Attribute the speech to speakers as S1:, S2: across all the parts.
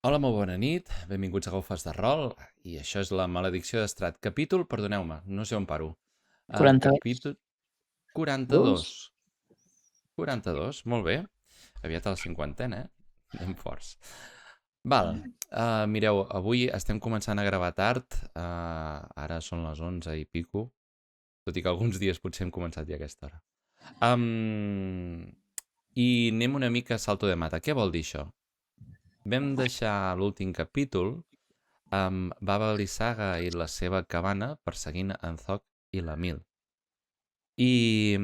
S1: Hola, molt bona nit, benvinguts a Gaufes de Rol, i això és la maledicció d'Estrat. Capítol, perdoneu-me, no sé on paro.
S2: 40.
S1: Capítol 42. 42, molt bé. Aviat a la cinquantena, Anem forts. Val, mireu, avui estem començant a gravar tard, ara són les 11 i pico, tot i que alguns dies potser hem començat ja a aquesta hora. I anem una mica a salto de mata. Què vol dir això? Vam deixar l'últim capítol amb Baba Lysaga i la seva cabana perseguint en Zoc i la Mil. I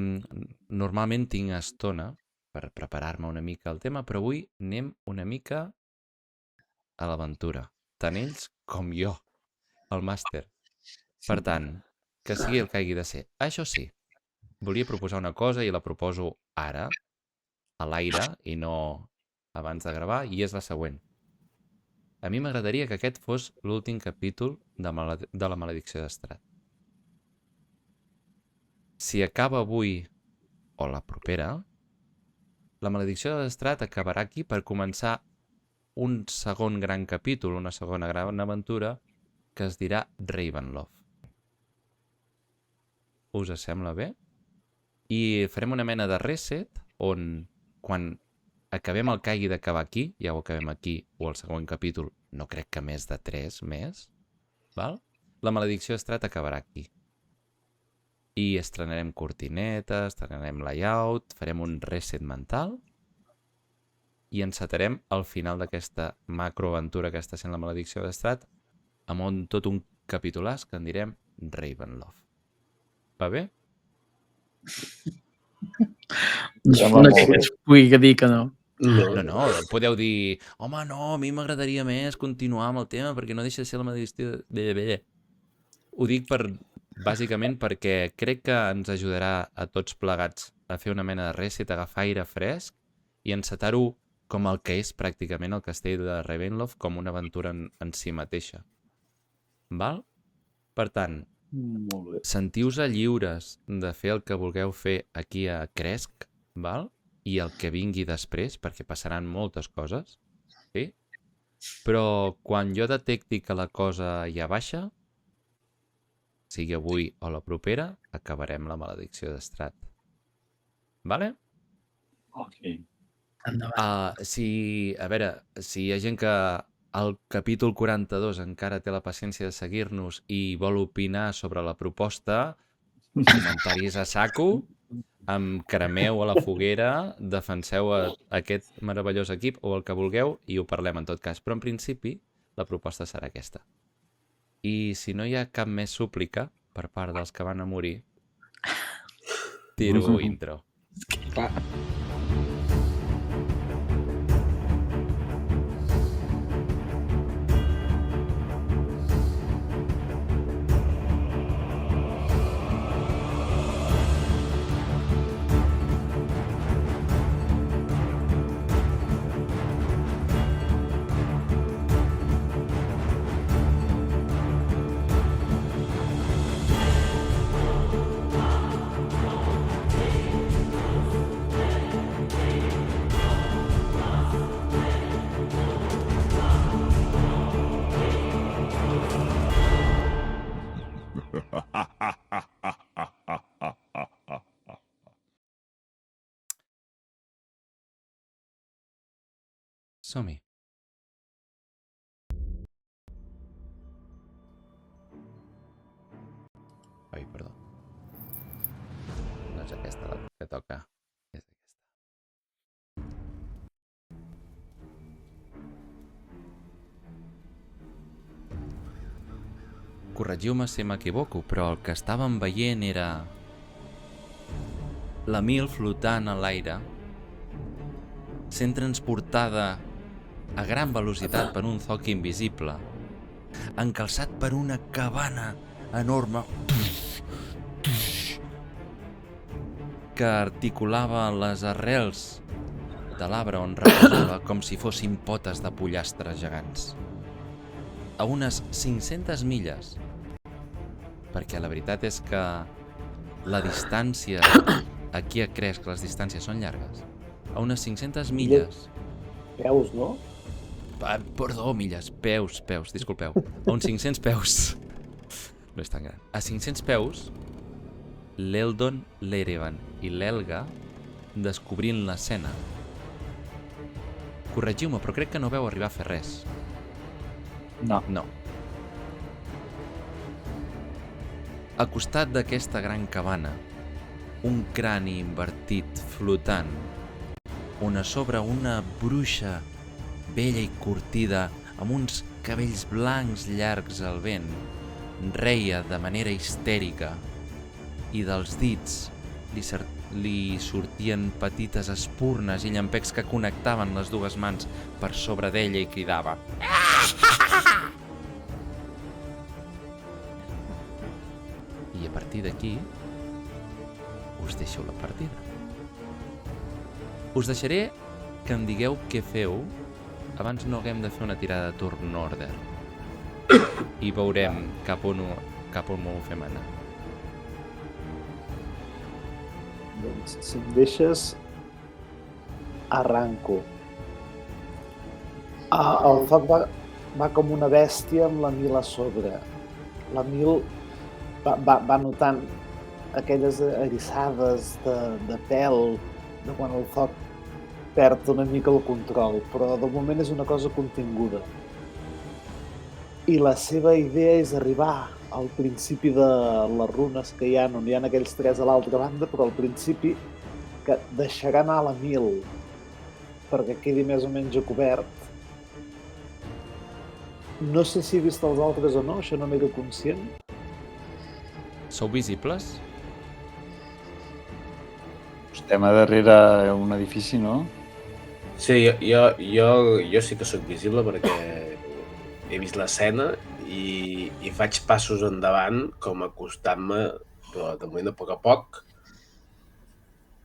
S1: normalment tinc estona per preparar-me una mica el tema, però avui anem una mica a l'aventura. Tant ells com jo, el màster. Per tant, que sigui el que hagi de ser. Això sí, volia proposar una cosa i la proposo ara, a l'aire, i no abans de gravar, i és la següent. A mi m'agradaria que aquest fos l'últim capítol de la maledicció d'Estrat. Si acaba avui o la propera, la maledicció de l'Estrat acabarà aquí per començar un segon gran capítol, una segona gran aventura, que es dirà Ravenloft. Us sembla bé? I farem una mena de reset on, quan acabem el que hagi d'acabar aquí, ja ho acabem aquí, o el següent capítol, no crec que més de 3 més, val? La maledicció d'Estrat acabarà aquí. I estrenarem cortinetes, estrenarem layout, farem un reset mental i encetarem el final d'aquesta macroaventura que està sent la maledicció d'Estrat amb tot un capitolàs que en direm Ravenloft. Va bé?
S2: No crec que es pugui dir que no.
S1: No, podeu dir, home, no, a mi m'agradaria més continuar amb el tema perquè no deixa de ser la maledicció de... Ho dic bàsicament perquè crec que ens ajudarà a tots plegats a fer una mena de reset, agafar aire fresc i encetar-ho com el que és pràcticament el castell de Ravenloft, com una aventura en si mateixa. Val? Per tant, sentiu-vos lliures de fer el que vulgueu fer aquí a Cresc, val? I el que vingui després, perquè passaran moltes coses, sí? Però quan jo detecti que la cosa ja baixa, sigui avui o la propera, acabarem la maledicció d'Estrat. Vale?
S3: Ok.
S1: A veure, si hi ha gent que al capítol 42 encara té la paciència de seguir-nos i vol opinar sobre la proposta, comentaris a saco, amb cremeu a la foguera, defenseu aquest meravellós equip o el que vulgueu i ho parlem en tot cas. Però en principi la proposta serà aquesta. I si no hi ha cap més súplica per part dels que van a morir, tiro intro.
S3: Clar.
S1: Som-hi. Ai, perdó. No és aquesta la que toca. És aquesta. Corregiu-me si m'equivoco, però el que estàvem veient era la Mil flotant a l'aire, sent transportada a gran velocitat per un Zoc invisible, encalçat per una cabana enorme que articulava les arrels de l'arbre on reposava com si fossin potes de pollastres gegants. A unes 500 milles, perquè la veritat és que la distància aquí a Cresc, les distàncies són llargues. A unes 500 milles.
S3: Peus, no?
S1: Perdó, milles. Peus, disculpeu. A uns 500 peus. No és tan gran. A 500 peus, l'Eldon, l'Erevan i l'Elga, descobrint l'escena. Corregiu-me, però crec que no veu arribar a fer res.
S3: No.
S1: No. Al costat d'aquesta gran cabana, un crani invertit flotant, on a sobre una bruixa vella i curtida amb uns cabells blancs llargs al vent reia de manera histèrica i dels dits li sortien petites espurnes i llampecs que connectaven les dues mans per sobre d'ella i cridava. I a partir d'aquí us deixo la partida. Us deixaré que em digueu què feu abans no haguem de fer una tirada de turn order i veurem cap on ho fem anar.
S4: Doncs, si em deixes, arranco. El foc va com una bèstia amb la Mil a sobre. La Mil va notant aquelles eriçades de pèl de quan el foc perd una mica el control, però de moment és una cosa continguda. I la seva idea és arribar al principi de les runes que hi ha, on hi ha aquells tres a l'altra banda, però al principi que deixarà anar la Mil perquè quedi més o menys a cobert. No sé si he vist els altres o no, això no m'era conscient.
S1: Sou visibles?
S3: Estem a darrere un edifici, no?
S5: Sí, jo sí que sóc visible perquè he vist l'escena i faig passos endavant com acostant-me, però de moment a poc.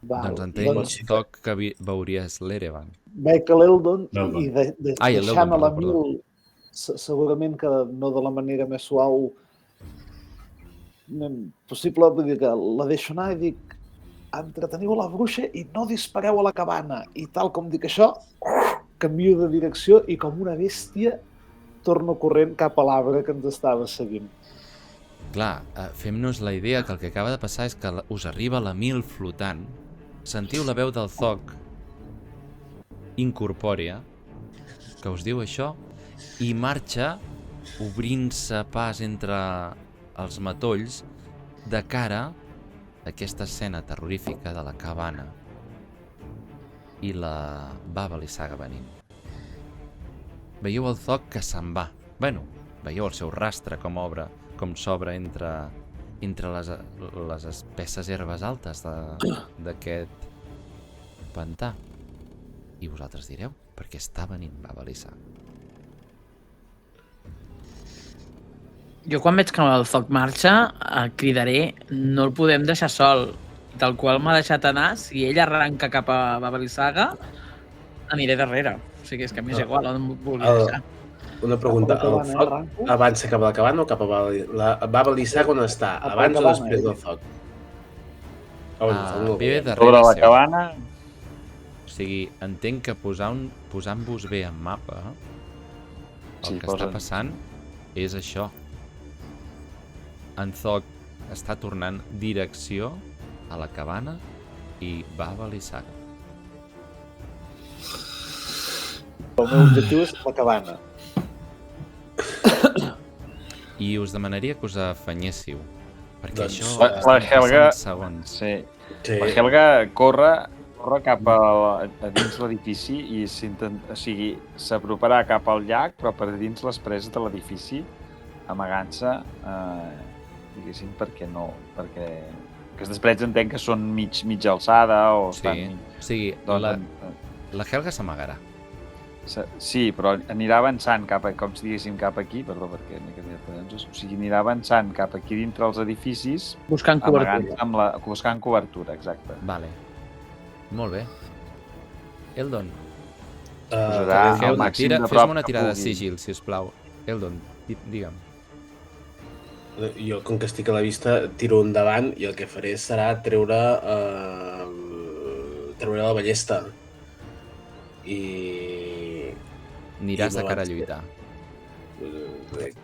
S4: Val.
S1: Doncs entenc,
S4: Doncs
S1: Zoc, que veuries l'Erevan.
S4: veig que l'Eldon i
S1: Ai, el
S4: deixant a la
S1: perdó.
S4: Mil segurament que no de la manera més suau possible, vull dir que la deixo anar i dic entreteniu la bruixa i no dispareu a la cabana, i tal com dic això canvio de direcció i com una bèstia torno corrent cap a l'arbre que ens estava seguint.
S1: Clar, fem-nos la idea que el que acaba de passar és que us arriba la Mil flotant, sentiu la veu del Zoc incorpòria que us diu això i marxa obrint-se pas entre els matolls de cara a aquesta escena terrorífica de la cabana i la Baba Lysaga venint. Veieu el Zoc que se'n va. Bueno, veieu el seu rastre com s'obre entre les espesses herbes altes d'aquest pantà. I vosaltres direu, per què està venint Baba Lysaga?
S2: Jo quan veig que el foc marxa, cridaré, no el podem deixar sol. Tal qual m'ha deixat anar, si ell arranca cap a Baba Lysaga, aniré darrere. O sigui, és que m'és igual on em vulgui deixar.
S5: Una pregunta, el foc avança cap a la cabana o cap a la Baba Lysaga on està? Abans o després del foc?
S1: Ve darrere
S3: Sobre la
S1: seu.
S3: cabana,
S1: O sigui, entenc que posant-vos bé en mapa, el que està passant és això. En Zoc està tornant direcció a la cabana i Baba Lysaga.
S4: El meu objectiu és la cabana.
S1: I us demanaria que us afanyéssiu, perquè
S5: Doncs
S1: això
S3: la
S1: estan
S3: Helga-
S1: passant segons.
S3: sí.
S5: Sí.
S3: La Helga corre cap a dins l'edifici i s'aproparà cap al llac, però per dins les preses de l'edifici, amagant-se, diguéssim, perquè aquestes parets entenc que són mig alçada o
S1: Sí,
S3: estan...
S1: o sigui, la Helga s'amagarà.
S3: Sí, però anirà avançant cap aquí, perdó, perquè m'he canviat de doncs, o sigui, anirà avançant cap aquí dintre els edificis,
S2: Buscant cobertura.
S3: buscant cobertura, exacte.
S1: Vale. Molt bé. Eldon,
S3: Posarà al màxim de prop
S1: fes-me una
S3: que
S1: tirada de
S3: pugui.
S1: sigil, sisplau. Eldon, digue'm.
S5: Jo, com que estic a la vista, tiro endavant i el que faré serà treure la ballesta. I
S1: Aniràs de cara a lluitar.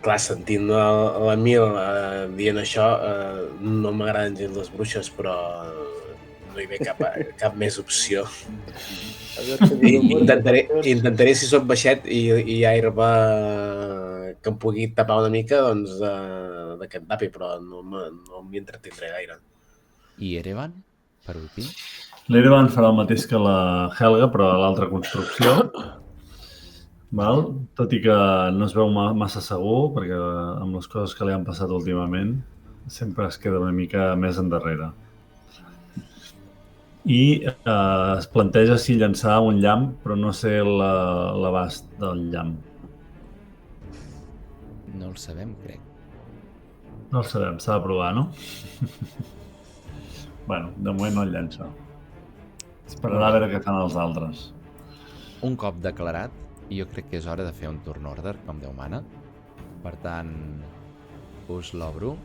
S5: Clar, sentint l'Emil dient això, no m'agraden gens les bruixes, però no hi ve cap més opció. Intentaré, si soc baixet i hi ha herba que em pugui tapar una mica, doncs de que em tapi, però no m'hi entretindré gaire.
S1: I Erevan, per últim?
S6: L'Erevan farà el mateix que la Helga, però a l'altra construcció. Val? Tot i que no es veu massa segur, perquè amb les coses que li han passat últimament sempre es queda una mica més endarrere. I es planteja si llançar un llamp, però no sé l'abast del llamp.
S1: No el sabem, crec.
S6: No el sabem, s'ha de provar, no? Bueno, de moment no el llença. Esperarà a veure què fan els altres.
S1: Un cop declarat, jo crec que és hora de fer un turn order, com Déu mana. Per tant, us l'obro.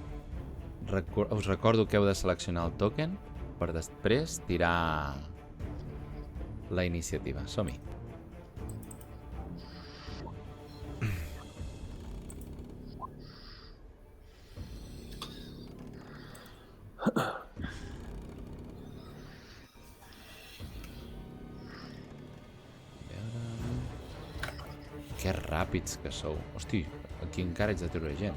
S1: Us recordo que heu de seleccionar el token per després tirar la iniciativa. Som-hi. Que ràpids que sou. Hosti, aquí encara haig de treure gent.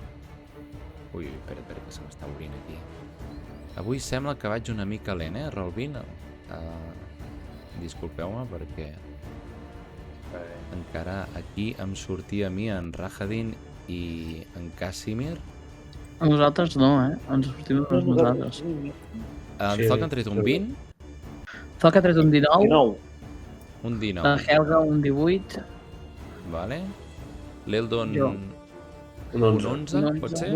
S1: Ui, espera, que se m'està obrint aquí. Avui sembla que vaig una mica lent, Roll20? Disculpeu-me perquè encara aquí em sortia a mi en Rahadin i en Casimir.
S2: A nosaltres no, ens sortim nosaltres.
S1: En Zoc han tret un 20?
S2: Zoc ha tret un 19.
S1: Un 19.
S2: La Helga un 18.
S1: Vale. L'Eldon
S5: Un 11.
S1: Pot ser?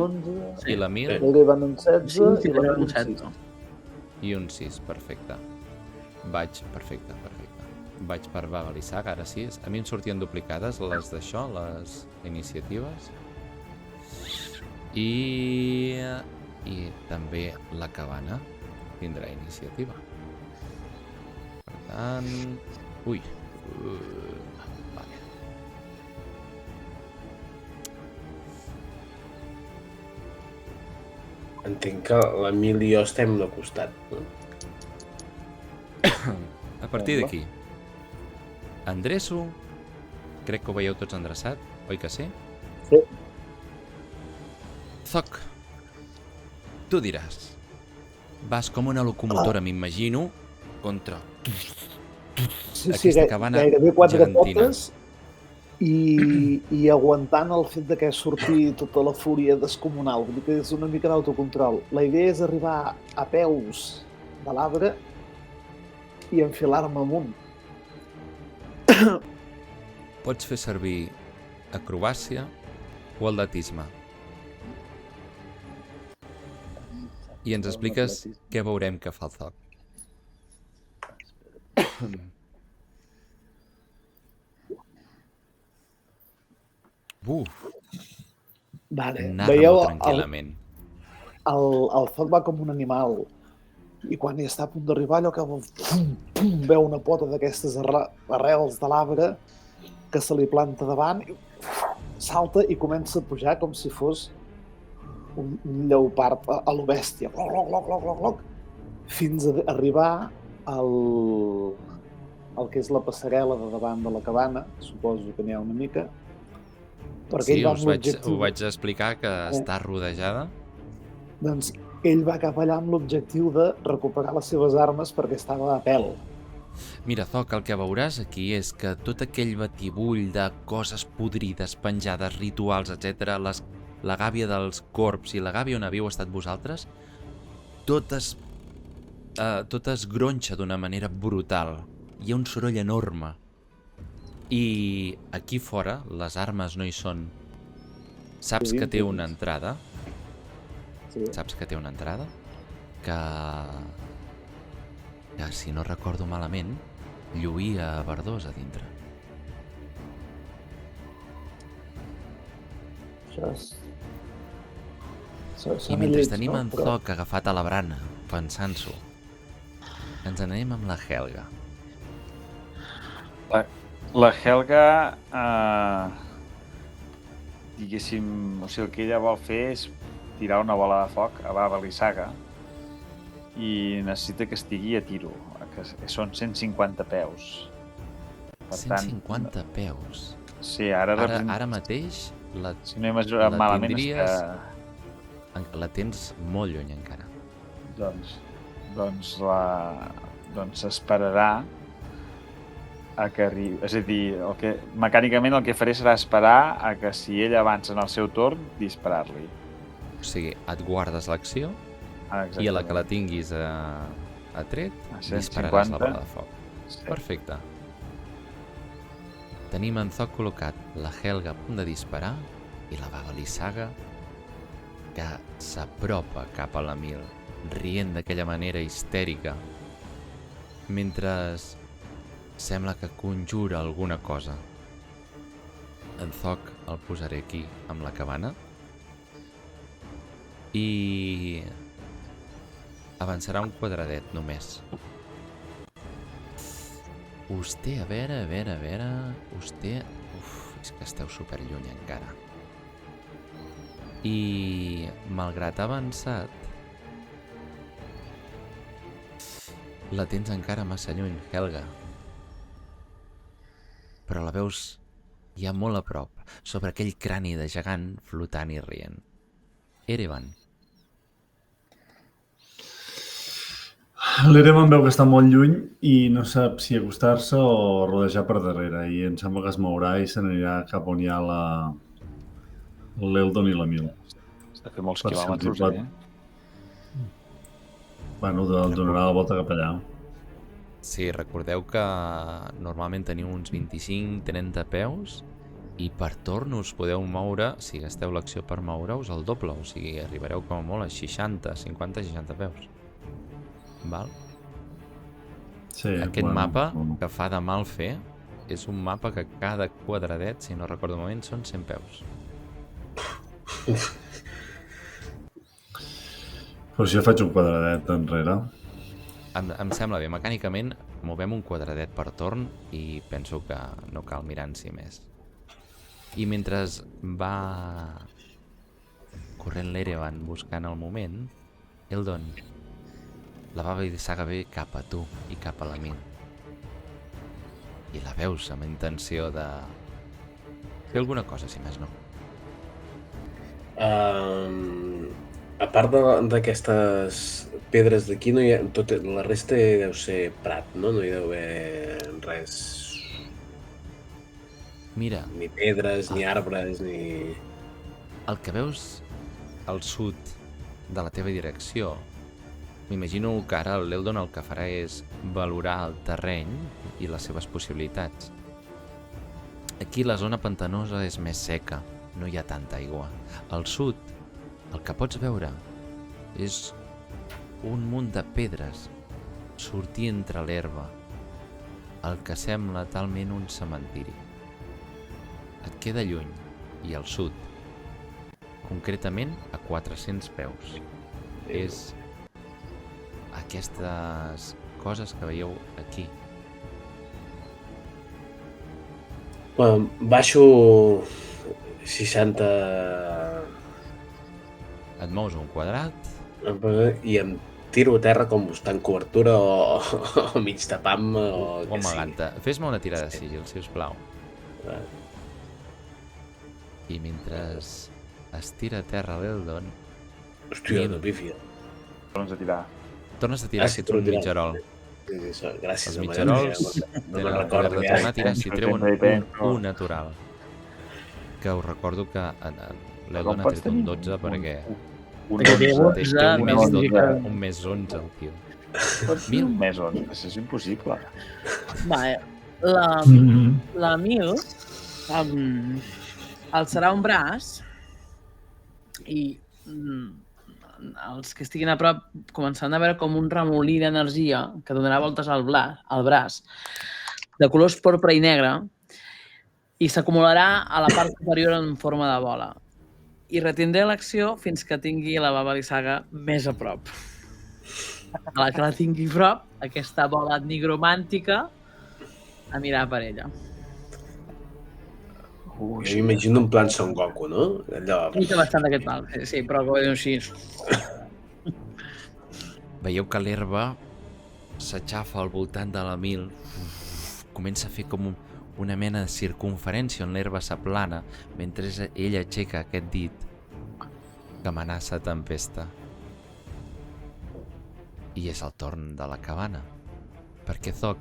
S1: I la Mil?
S4: L'Erevan un 16 i la
S2: un
S4: un
S2: 16.
S4: 6.
S1: I un 6, perfecte. Perfecte. Vaig per Bagalisaga, ara sí. A mi em sortien duplicades les d'això, les iniciatives. I també la cabana tindrà iniciativa. Per tant... Ui. Vale.
S5: Entenc que l'Emil i jo estem de costat, no?
S1: A partir d'aquí, endreço, crec que ho veieu tots endreçat, oi que sí?
S4: Sí.
S1: Zoc, tu diràs, vas com una locomotora, m'imagino, contra aquesta cabana
S4: gairebé 4
S1: gegantina.
S4: potes i aguantant el fet de que surti tota la fúria descomunal. Vull dir que és una mica d'autocontrol. La idea és arribar a peus de l'arbre i enfilar-me amunt.
S1: Pots fer servir acrobàcia o atletisme. I ens expliques què veurem que fa el Zoc.
S4: Vale.
S1: Narra
S4: Veieu,
S1: molt tranquil·lament.
S4: el Zoc va com un animal i quan hi està a punt d'arribar allò que veu una pota d'aquestes arrels de l'arbre que se li planta davant i salta i comença a pujar com si fos un lleopard a lo bèstia, fins a arribar al que és la passarel·la de davant de la cabana, suposo que n'hi ha una mica, perquè
S1: Sí,
S4: ell va amb
S1: ho
S4: l'objectiu...
S1: vaig explicar que està rodejada.
S4: Doncs ell va cap allà amb l'objectiu de recuperar les seves armes perquè estava a pèl.
S1: Mira, Zoc, el que veuràs aquí és que tot aquell batibull de coses podrides, penjades, rituals, etc., la gàbia dels corps i la gàbia on havíeu estat vosaltres, tot es gronxa d'una manera brutal. Hi ha un soroll enorme. I aquí fora, les armes no hi són. Saps que té una entrada?
S4: Sí.
S1: Saps que té una entrada? Que si no recordo malament, lluïa verdós a dintre. I mentre tenim en Zoc agafat a la brana, pensant-s'ho, ens anem amb la Helga.
S3: La Helga, diguéssim, o sigui, el que ella vol fer és tirar una bola de foc a Baba Lysaga i necessita que estigui a tiro, que són 150 peus. Per
S1: 150 peus.
S3: Sí,
S1: Ara mateix
S3: si no he mesurat malament
S1: tindries...
S3: és
S1: La tens molt lluny encara.
S3: doncs esperarà a que arribi. És a dir, mecànicament el que faré serà esperar a que si ell avança en el seu torn, disparar-li.
S1: O sigui, et guardes l'acció i a la que la tinguis a tret, dispararàs la bola de foc.
S3: Sí.
S1: Perfecte. Tenim en Zoc col·locat la Helga a punt de disparar i la Baba Lysaga que s'apropa cap a l'Emil, rient d'aquella manera histèrica, mentre sembla que conjura alguna cosa. En Zoc el posaré aquí amb la cabana i avançarà un quadradet només. Us té, a veure... Us té... és que esteu superlluny encara. I malgrat ha avançat, la tens encara massa lluny, Helga. Però la veus ja molt a prop, sobre aquell crani de gegant flotant i rient. Erevan.
S6: L'Erevan veu que està molt lluny i no sap si acostar-se o rodejar per darrere i em sembla que es mourà i se n'anirà cap on hi ha l'Eldon i l'Emil.
S3: Has de fer molts
S6: Per si els hi
S3: quilòmetres,
S6: pot. Bueno, donarà la volta cap allà.
S1: Sí, recordeu que normalment teniu uns 25-30 peus i per torn us podeu moure, si gasteu l'acció per moure-us, el doble, o sigui, arribareu com a molt a 50-60 peus. Val?
S6: Sí,
S1: Aquest mapa, que fa de mal fer, és un mapa que cada quadradet, si no recordo malament, són 100 peus.
S6: Però si jo faig un quadradet enrere...
S1: Em sembla bé, mecànicament movem un quadradet per torn i penso que no cal mirar-s'hi més. I mentre va corrent l'Erevan buscant el moment, Eldon, la Baba Lysaga ve cap a tu i cap a l'Emil. I la veus amb intenció de fer alguna cosa, si més no.
S5: A part d'aquestes pedres d'aquí, no hi ha, la resta deu ser prat, no? No hi deu haver res...
S1: Mira,
S5: Ni pedres, ni arbres, ni...
S1: el que veus al sud de la teva direcció, m'imagino que ara l'Eldon el que farà és valorar el terreny i les seves possibilitats. Aquí la zona pantanosa és més seca, no hi ha tanta aigua. Al sud, el que pots veure és un munt de pedres sortir entre l'herba, el que sembla talment un cementiri. Et queda lluny, i al sud, concretament a 400 peus. És aquestes coses que veieu aquí.
S5: Bueno, baixo 60...
S1: Et mous un quadrat,
S5: i em tiro a terra com buscant cobertura o mig tapant-me o
S1: o
S5: que sigui.
S1: amagant-te. Fes-me una tirada de sigil, sisplau. I mentre es tira a terra l'Eldon,
S5: Hòstia, no pifia.
S3: Tornes a tirar.
S1: tornes a tirar
S5: sí,
S1: si treu un
S5: torno a tirar.
S1: mitjarol.
S5: Gràcies.
S1: Els
S5: home,
S1: mitjarols
S5: no
S1: tenen el
S5: recordo
S1: poder de
S5: ja.
S1: tornar a tirar si treuen un natural. Que us recordo que l'Eldon ha tret un 12 perquè
S2: Perquè té
S1: té un més
S2: 11,
S1: 12, un més 11 el tio.
S3: Mil més 11, això és impossible.
S2: Va, la Mil alçarà un braç i els que estiguin a prop començaran a veure com un remolí d'energia que donarà voltes al braç de colors porpra i negre i s'acumularà a la part superior en forma de bola. I retindré l'acció fins que tingui la Baba Lysaga més a prop. A la que la tingui a prop, aquesta bola nigromàntica anirà per ella.
S5: Jo m'imagino en plan Son Goku, no? Allò...
S2: Tinc bastant d'aquest mal, sí, però que ho diu així.
S1: Veieu que l'herba s'aixafa al voltant de l'Emil, comença a fer com una mena de circunferència on l'herba s'aplana mentre ell aixeca aquest dit que amenaça tempesta. I és el torn de la cabana, perquè Zog,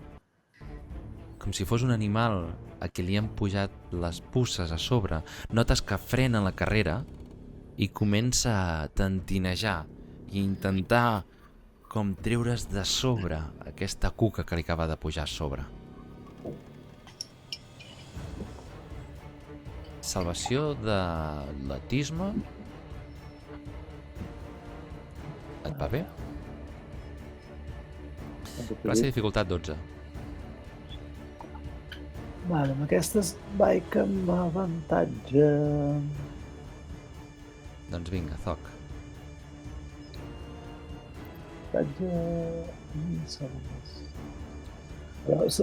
S1: com si fos un animal a qui li han pujat les puces a sobre, notes que frena la carrera i comença a tentinejar i intentar com treure's de sobre aquesta cuca que li acaba de pujar a sobre. Salvació d'atletisme. Et va bé? Classe de dificultat 12.
S4: Vale, amb aquestes vaig amb avantatge.
S1: Doncs vinga, Zog.
S4: Avantatge...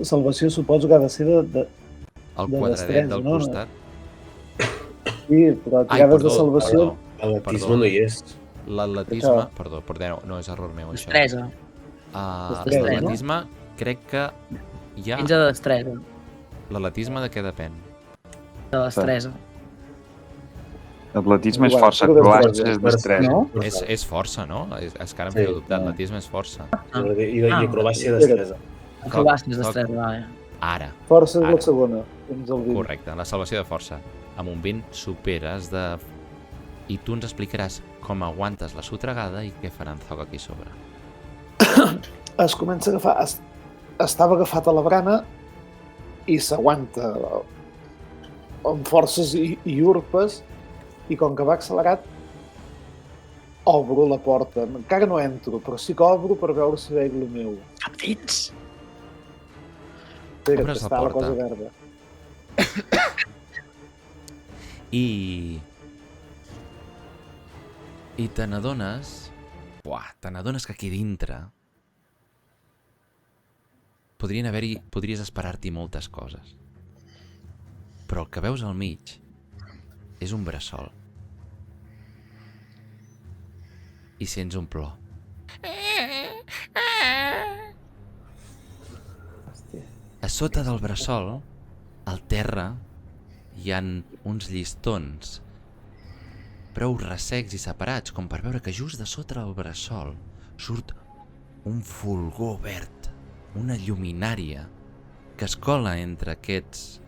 S4: Salvació suposo que ha de ser de
S1: El
S4: de
S1: quadradet
S4: destresa,
S1: del
S4: no?
S1: costat.
S4: Sí, però tirades de salvació...
S5: Atletisme no hi és.
S1: L'atletisme... Perdó, no és error meu, això.
S2: Destresa.
S4: Destresa, no?
S1: L'atletisme crec que hi ha...
S2: 15 de destresa.
S1: L'atletisme de què depèn?
S2: De destresa.
S3: Atletisme és
S4: Igual,
S3: força,
S4: però
S3: croàcia
S4: destresa.
S3: és destresa.
S2: No?
S1: És força, no? És que ara em
S5: Sí.
S1: feia dubtar. Atletisme és força.
S5: I acrobàcia de destresa.
S2: Acrobàcia és destresa, vale.
S1: Ara,
S4: Força és
S1: Ara.
S4: la segona. Fins al 20.
S1: correcte. La salvació de força. Amb un 20 superes de... I tu ens explicaràs com aguantes la sotregada i què farà en Zog aquí sobre.
S4: Es comença a agafar... Estava agafat a la brana i s'aguanta amb forces i urpes, i com que va accelerat, obro la porta. Encara no entro, però sí que obro per veure si veig el meu.
S2: Cap dins!
S4: Espera,
S1: Obres
S4: que
S1: la
S4: està la
S1: porta.
S4: cosa verda.
S1: I te n'adones... Te n'adones que aquí dintre podries esperar-t'hi moltes coses. Però el que veus al mig és un bressol. I sents un plor. A sota del bressol, al terra, hi han uns llistons prou ressecs i separats com per veure que just de sota del bressol surt un fulgor verd, una lluminària que es cola entre aquests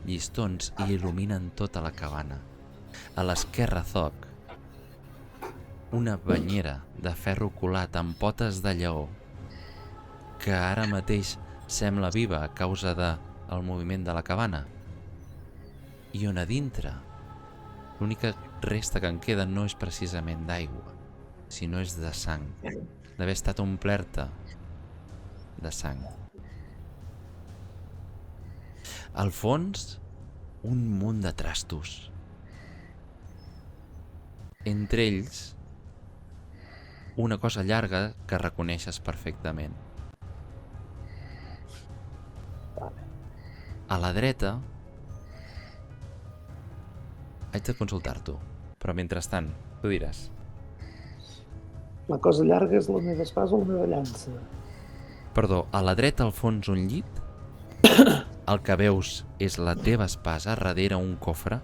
S1: llistons i il·luminen tota la cabana. A l'esquerra, Zog, una banyera de ferro colat amb potes de lleó que ara mateix sembla viva a causa del moviment de la cabana. I on a dintre l'única resta que en queda no és precisament d'aigua, sinó és de sang, d'haver estat omplerta de sang. Al fons, un munt de trastos. Entre ells, una cosa llarga que reconeixes perfectament. A la dreta, haig de consultar-t'ho, però mentrestant, tu diràs.
S4: La cosa llarga és la meva espasa o la meva llança?
S1: Perdó, a la dreta al fons un llit, el que veus és la teva espasa darrere un cofre,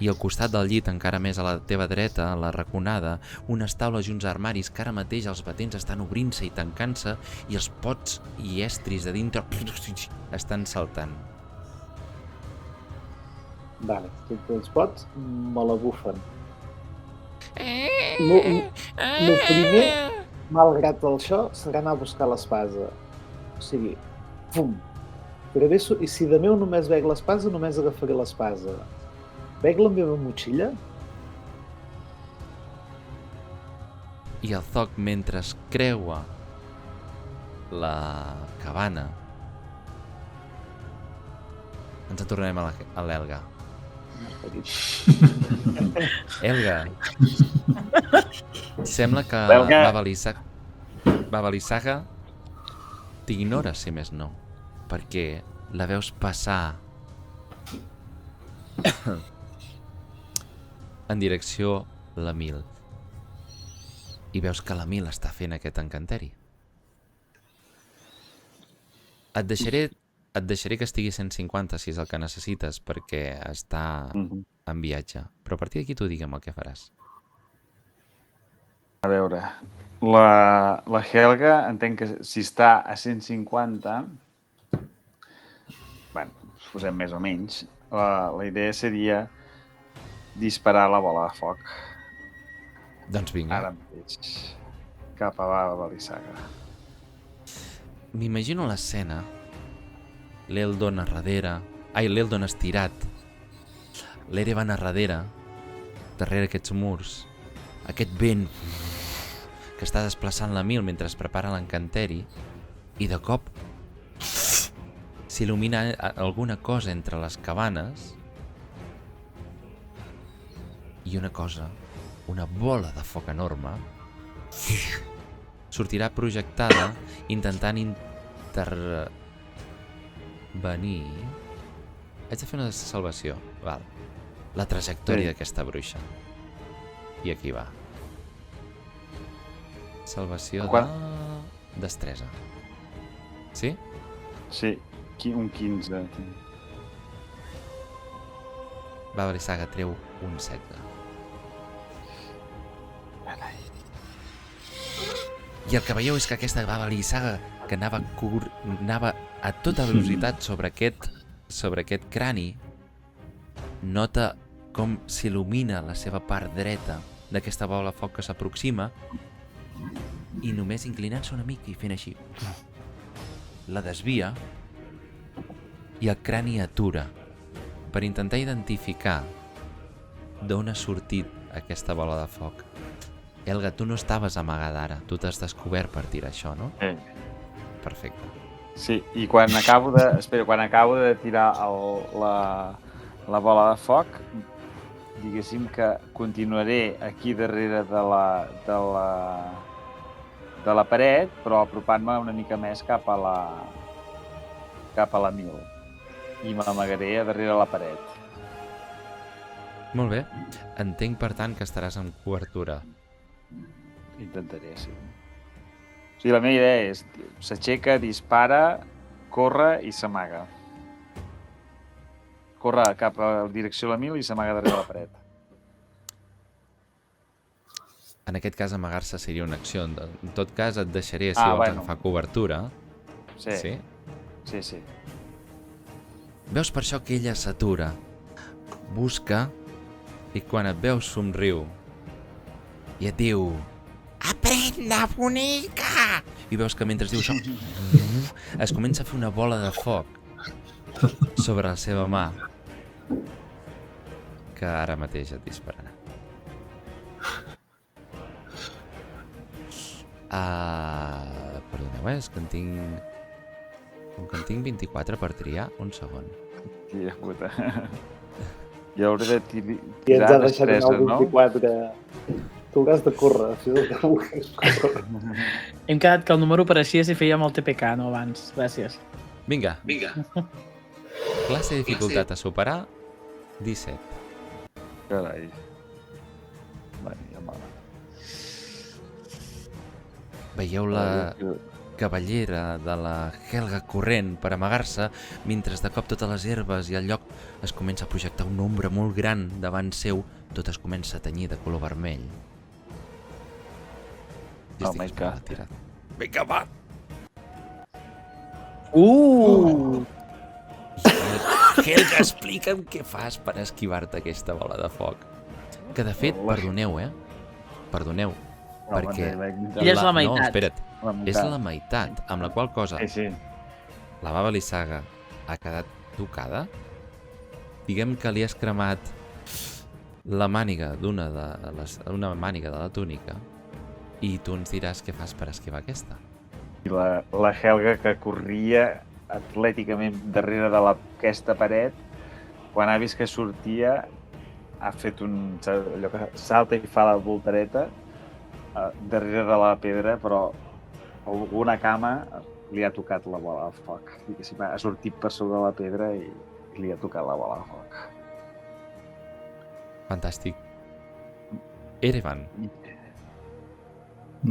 S1: i al costat del llit, encara més a la teva dreta, a la raconada, unes taules i uns armaris que ara mateix els batents estan obrint-se i tancant-se i els pots i estris de dintre estan saltant.
S4: Vale, tots els pots me la bufen. El primer, malgrat això, serà anar a buscar l'espasa. O sigui, pum, travesso, i si de meu només veig l'espasa, només agafaré l'espasa. Veig la meva motxilla?
S1: I el Zog, mentre es creua la cabana, ens en tornarem a l'Elga. Elga, sembla que
S3: Elga.
S1: Baba-Lysaga t'ignora, si més no, perquè la veus passar en direcció la Mil. I veus que la Mil està fent aquest encanteri. Et deixaré que estigui 150 si és el que necessites perquè està en viatge. Però a partir d'aquí tu digue'm el que faràs.
S3: A veure, la Helga entenc que si està a 150, bueno, posem més o menys, la idea seria disparar la bola de foc.
S1: Doncs vinga.
S3: Ara mateix. Cap a Balissaga.
S1: M'imagino l'escena. L'Eldon a darrere. L'Eldon estirat. L'Erevan a darrere aquests murs. Aquest vent que està desplaçant la Mil mentre es prepara l'encanteri i de cop s'il·lumina alguna cosa entre les cabanes i una bola de foc enorme sortirà projectada intentant intervenir. Haig de fer una salvació. Val. La trajectòria d'aquesta bruixa. I aquí va. Salvació de destresa. Sí?
S3: Sí, un 15.
S1: Va, Balissaga treu un 16. I el que veieu és que aquesta Balissaga que anava a tota velocitat sobre aquest crani nota com s'il·lumina la seva part dreta d'aquesta bola de foc que s'aproxima i només inclinant-se una mica i fent així la desvia i el crani atura per intentar identificar d'on ha sortit aquesta bola de foc. Helga, tu no estaves amagada ara, tu t'has descobert per tirar això, no? Perfecte.
S3: Sí, i quan acabo de tirar la bola de foc, diguéssim que continuaré aquí darrere de la paret, però apropant-me una mica més cap a la Mil. I m'amagaré a darrere la paret.
S1: Molt bé. Entenc, per tant, que estaràs en cobertura.
S3: Intentaré, sí. O sigui, la meva idea és s'aixeca, dispara, corre i s'amaga. Corre cap a direcció a la Mil i s'amaga darrere la paret.
S1: En aquest cas, amagar-se seria una acció. En tot cas, et deixaré, si vols agafar cobertura.
S3: Sí. Sí.
S1: Veus per això que ella s'atura, busca, i quan et veus somriu, i et diu «Aprenda, bonica!» I veus que mentre diu això, es comença a fer una bola de foc sobre la seva mà, que ara mateix et dispararà. Perdoneu, és que en tinc... Com que en tinc 24 per triar, un segon.
S3: Tia puta. Jo hauré de
S4: I ens
S3: tirar
S4: ha deixat
S3: destresa,
S4: el
S3: no?
S4: 24. Tu hauràs de córrer, si no que vulguis córrer.
S2: Hem quedat que el número apareixia si fèiem el TPK, no abans. Gràcies.
S1: Vinga. Classe de dificultat a superar, 17.
S3: Carai. Vale, ja m'ha...
S1: Veieu la cavallera de la Helga corrent per amagar-se, mentre de cop totes les herbes i el lloc es comença a projectar una ombra molt gran davant seu, tot es comença a tenyir de color vermell.
S3: Oh my God.
S1: Vinga, va! Helga, explica'm què fas per esquivar-te aquesta bola de foc. Que de fet, perdoneu, Perdoneu, perquè...
S2: Ella és la meitat.
S1: No, espera't. És la meitat, amb la qual cosa
S3: Sí.
S1: la Baba Lysaga ha quedat tocada. Diguem que li has cremat la màniga una màniga de la túnica i tu ens diràs què fas per esquivar aquesta.
S3: I la Helga, que corria atlèticament darrere d'aquesta paret, quan ha vist que sortia, ha fet allò que salta i fa la voltareta darrere de la pedra, però alguna cama li ha tocat la bola de foc. Ha sortit per sobre la pedra i li ha tocat la bola de foc.
S1: Fantàstic. Erevan.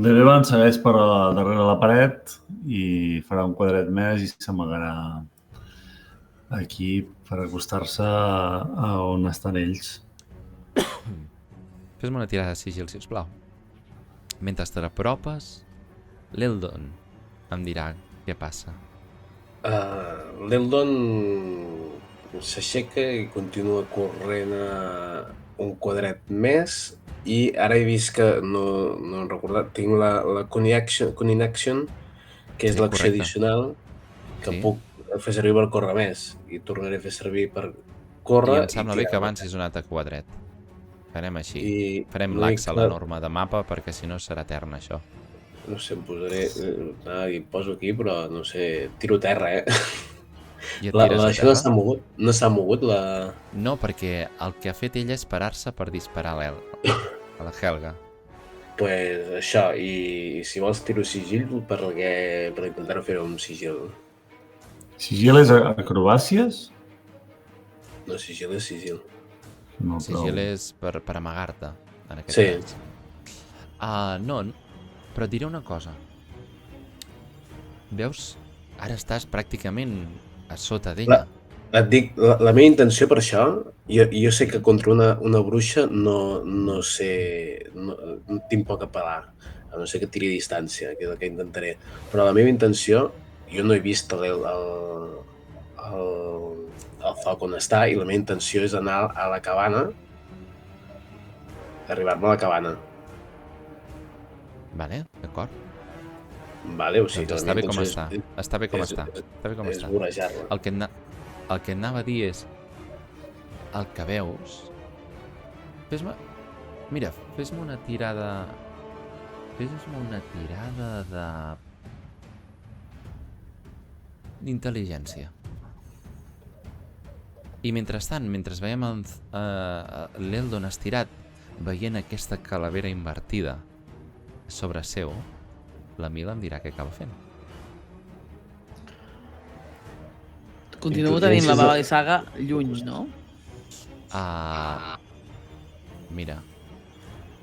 S6: L'Erevan segueix per darrere la paret i farà un quadret més i s'amagarà aquí per acostar-se a on estan ells.
S1: Fes-me una tirada de sigil, sisplau. Mentre te l'apropes, l'Eldon em dirà què passa.
S5: L'Eldon s'aixeca i continua corrent un quadret més i ara he vist que, no he recordat, tinc la Cunning Action, que és
S1: Sí,
S5: l'acció
S1: correcte.
S5: addicional, que
S1: Sí.
S5: puc fer servir per córrer més i tornaré a fer servir per
S1: I
S5: córrer
S1: em sembla bé que
S5: tirar.
S1: avancis un altre quadret. Farem així.
S5: I
S1: Farem
S5: l'únic
S1: l'axe a
S5: que-
S1: la norma de mapa perquè si no serà etern això.
S5: No sé, em posaré... I poso aquí, però no sé... Tiro a terra,
S1: I et
S5: La
S1: tires a
S5: això no
S1: terra?
S5: s'ha mogut? No s'ha mogut la...
S1: No, perquè el que ha fet ella és parar-se per disparar a la Helga.
S5: Pues això, i si vols tiro sigil per intentar fer un sigil.
S6: Sigil és acrobàcies?
S5: No, sigil és sigil.
S6: No,
S1: Sigil és per amagar-te, en aquest
S5: Sí.
S1: cas. No, però et diré una cosa. Veus? Ara estàs pràcticament a sota d'ella.
S5: Et dic, la meva intenció per això, jo sé que contra una bruixa no sé... No tinc poc a pelar, a no ser que tiri distància, que és el que intentaré. Però la meva intenció, jo no he vist el foc on està, i la meva intenció és anar a la cabana, arribar-me a la cabana.
S1: Vale, d'acord.
S5: Vale, o sigui,
S1: Doncs està bé com està. Està bé com està. Està bé com
S5: És
S1: està.
S5: vorejar-la.
S1: El que et anava a dir és... El que veus... Fes-me... Mira, fes-me una tirada... Fes-me una tirada de... d'intel·ligència. I mentrestant, mentre veiem l'Eldon estirat, veient aquesta calavera invertida sobre seu, la Mila em dirà què acaba fent.
S2: Continuo tenint la baba de saga lluny, no?
S1: Mira,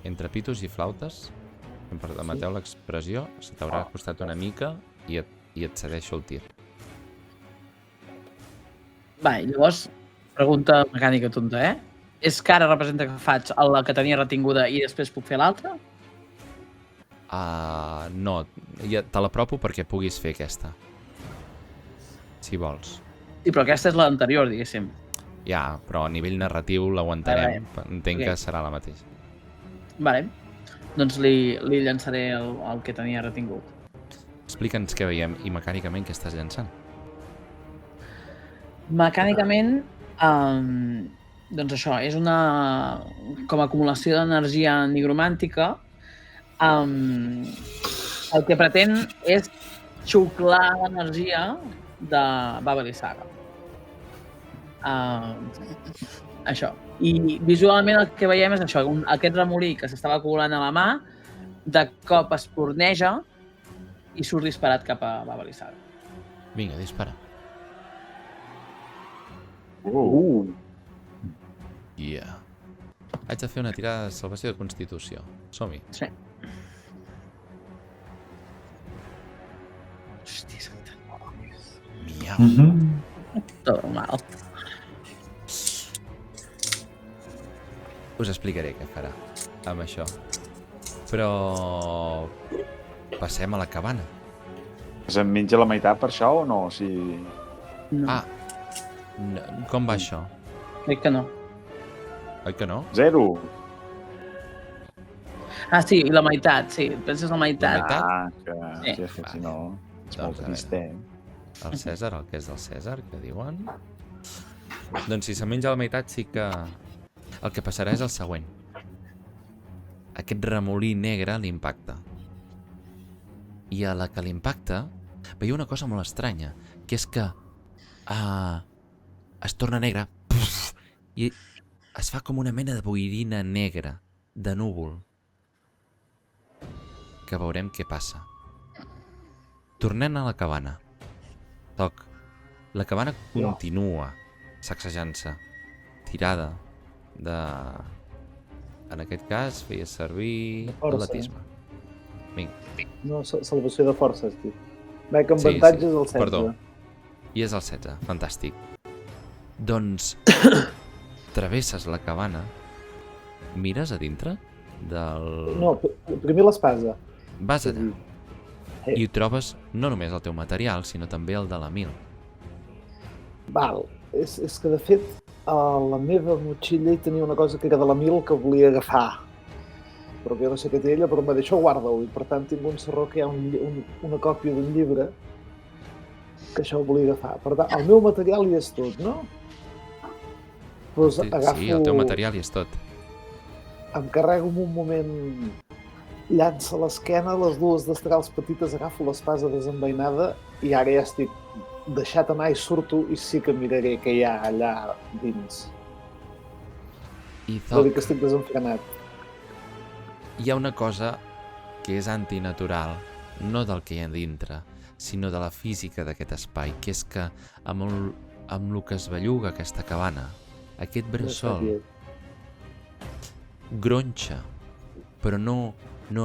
S1: entre pitos i flautes, si em permeteu l'expressió, se t'haurà costat una mica i et cedeixo el tir.
S2: Va, llavors, pregunta mecànica tonta, És que ara representa que faig la que tenia retinguda i després puc fer l'altra?
S1: No, ja te l'apropo perquè puguis fer aquesta. Si vols.
S2: Sí, però aquesta és l'anterior, diguéssim.
S1: Ja, però a nivell narratiu l'aguantarem. Entenc que
S2: Ok.
S1: serà la mateixa.
S2: Vale. Doncs li llançaré el que tenia retingut.
S1: Explica'ns què veiem i mecànicament què estàs llançant.
S2: Mecànicament, doncs això, és una com a acumulació d'energia nigromàntica. El que pretén és xuclar l'energia de Baba Lysaga. Això. I visualment el que veiem és això, aquest remolí que s'estava acumulant a la mà, de cop es porneja i surt disparat cap a Baba Lysaga.
S1: Vinga, dispara. Yeah. Haig de fer una tirada de salvació de Constitució. Som-hi.
S2: Sí. Hòstia, santa.
S1: Miau.
S2: Tot mal.
S1: Us explicaré què farà amb això. Però... passem a la cabana.
S3: Se'n menja la meitat per això o no? O sigui...
S2: No,
S1: Com va això?
S2: crec que no.
S1: Oi que no?
S3: 0.
S2: Ah, sí, i la meitat, sí. Penses la meitat?
S1: La meitat?
S3: Que...
S2: Sí.
S3: Sí, és que si no... Ets
S1: Doncs,
S3: molt
S1: a
S3: trist,
S1: El Cèsar, el que és del Cèsar, que diuen. Doncs si se menja la meitat sí que... El que passarà és el següent. Aquest remolí negre l'impacta. I a la que l'impacta, veieu una cosa molt estranya, que és que es torna negra i es fa com una mena de boirina negra, de núvol, que veurem què passa. Tornem a la cabana. Toc. La cabana continua sacsejant-se, tirada En aquest cas, feies servir
S4: Força.
S1: atletisme. Vinga.
S4: No, salvació de força, has dit. Veig que amb
S1: Sí,
S4: avantatge
S1: sí.
S4: és el 16.
S1: Perdó. I és el 16, fantàstic. Doncs travesses la cabana, mires a dintre del...
S4: No, primer l'espasa.
S1: Vas allà
S4: Sí.
S1: i trobes no només el teu material, sinó també el de l'Emil.
S4: Val, és que de fet a la meva motxilla hi tenia una cosa que era de l'Emil que volia agafar. Però que jo no sé què té ella, però em va dir, això guarda-ho. I per tant tinc un serró que hi ha una còpia d'un llibre que això ho volia agafar. Per tant, el meu material hi és tot, no? Pues agafo...
S1: Sí, el teu material hi és tot.
S4: Em carrego en un moment, llança a l'esquena, les dues destrals petites, agafo l'espasa desenvainada i ara ja estic deixat anar i surto i sí que miraré què hi ha allà dins.
S1: I
S4: Vol dir que
S1: Zoc,
S4: estic desenfrenat.
S1: hi ha una cosa que és antinatural, no del que hi ha dintre, sinó de la física d'aquest espai, que és que amb el que es belluga aquesta cabana, aquest bressol gronxa, però no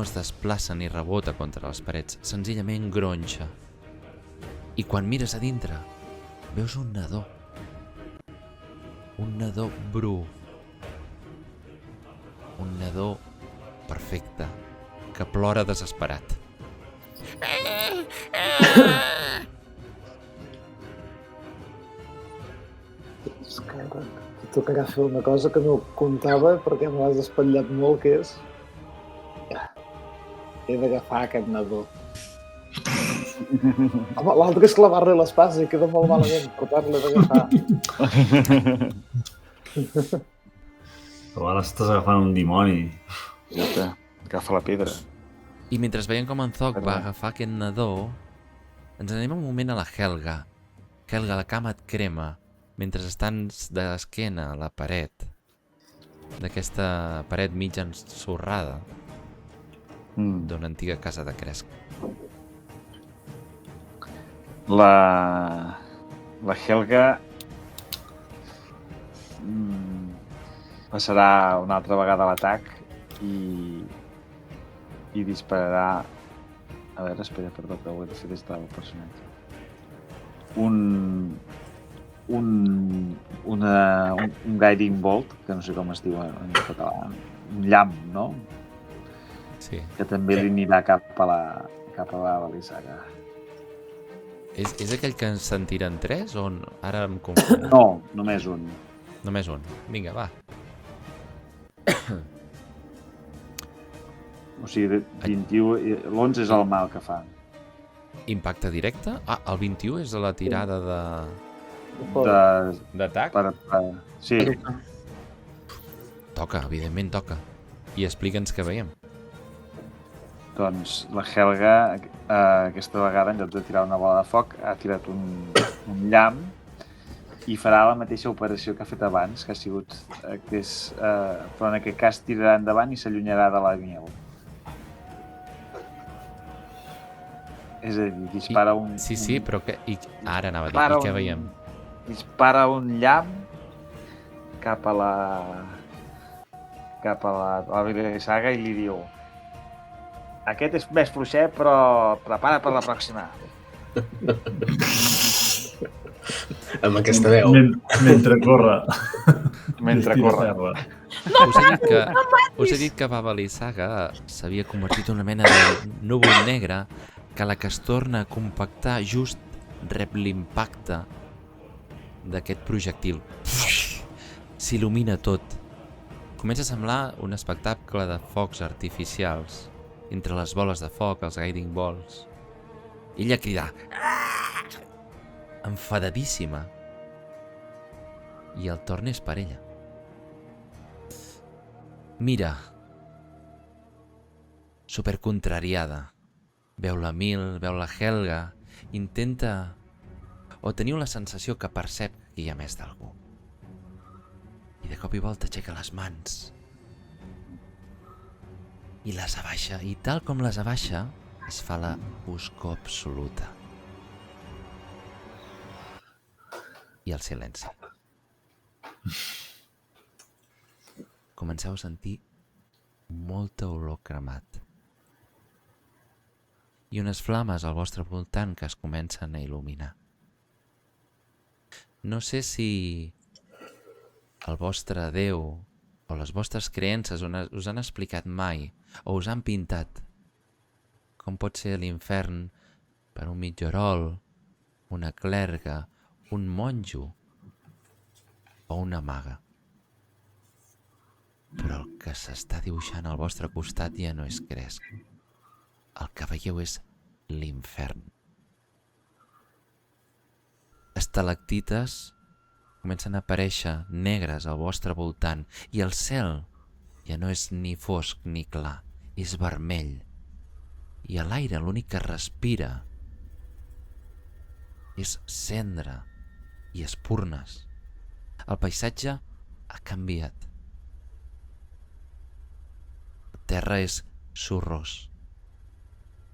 S1: es desplaça ni rebota contra les parets, senzillament gronxa. I quan mires a dintre, veus un nadó. Un nadó bru. Un nadó perfecte, que plora desesperat.
S4: És que tocarà fer una cosa que no comptava perquè me l'has espatllat molt, que és... He d'agafar aquest nadó. Home, l'altre és clavar-li l'espasa i queda molt malament, per tant l'he d'agafar.
S6: Però ara estàs agafant un dimoni.
S3: Ja agafa la pedra.
S1: I mentre veiem com en Zoc
S3: Perdó.
S1: va agafar aquest nadó, ens anem un moment a la Helga. Helga, la cama et crema, mentre estàs d'esquena a la paret, d'aquesta paret mig ensorrada d'una antiga casa de Cresc.
S3: La Helga passarà una altra vegada a l'atac i dispararà... A veure, espera, perdó, que ho he de fer des del personatge. Un guiding bolt, que no sé com es diu en català, un llamp, no?
S1: Sí.
S3: Que també li anirà cap a la Balissaga.
S1: És aquell que ens sentiran 3 o ara em confonc?
S3: No, només un.
S1: Només un. Vinga, va.
S3: O sigui, 21, l'11 és el mal que fa.
S1: Impacte directe? Ah, el 21 és la tirada d'atac?
S3: Sí,
S1: Toca, evidentment toca. I explica'ns què veiem.
S3: doncs la Helga aquesta vegada, en lloc de tirar una bola de foc, ha tirat un llamp i farà la mateixa operació que ha fet abans, que ha sigut, però en aquest cas tirarà endavant i s'allunyarà de la miel. És a dir, dispara un...
S1: Sí, però ara anava a dir,
S3: Dispara
S1: i què veiem?
S3: Dispara un llamp cap a la Balissaga i li diu: aquest és més fluixet, però prepara per la pròxima.
S5: Amb aquesta veu.
S6: Mentre corre.
S3: Mentre
S6: Tira
S3: corre.
S6: terra.
S1: Us he dit que Baba Lysaga s'havia convertit en una mena de núvol negre que la que es torna a compactar just rep l'impacte d'aquest projectil. S'il·lumina tot. Comença a semblar un espectacle de focs artificials entre les boles de foc, els guiding balls. Ella crida, enfadadíssima. I el torn és per ella. Mira, supercontrariada. Veu l'Emil, veu la Helga, intenta... o teniu la sensació que percep que hi ha més d'algú. I de cop i volta aixeca les mans. I les abaixa, i tal com les abaixa, es fa la foscor absoluta. I el silenci. Comenceu a sentir molta olor cremat. I unes flames al vostre voltant que es comencen a il·luminar. No sé si el vostre Déu o les vostres creences us han explicat mai o us han pintat com pot ser l'infern per un mitjorol, una clerga, un monjo o una maga. Però el que s'està dibuixant al vostre costat ja no és cresc. El que veieu és l'infern. Estalactites comencen a aparèixer negres al vostre voltant i el cel ja no és ni fosc ni clar, és vermell. I a l'aire l'únic que respira és cendra i espurnes. El paisatge ha canviat. La terra és sorrós,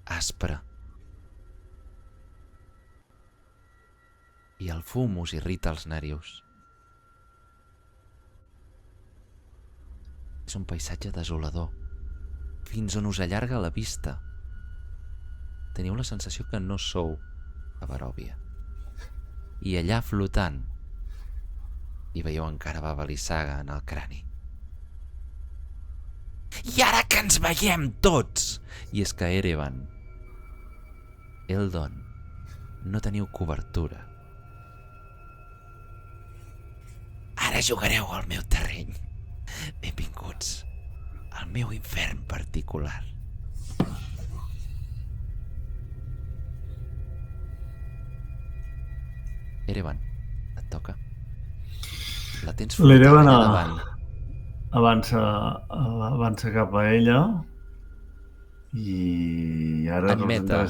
S1: aspre. I el fum us irrita els nervios. És un paisatge desolador, fins on us allarga la vista. Teniu la sensació que no sou a Barovia. I allà flotant hi veieu encara Baba Lysaga en el crani. I ara que ens veiem tots! I és que Erevan, Eldon, no teniu cobertura. Ara jugareu al meu terreny. Benvinguts al meu infern particular. Erevan, et toca. La tens flotant
S6: L'Erevan
S1: allà davant.
S6: avança cap a ella i ara...
S1: Admeta,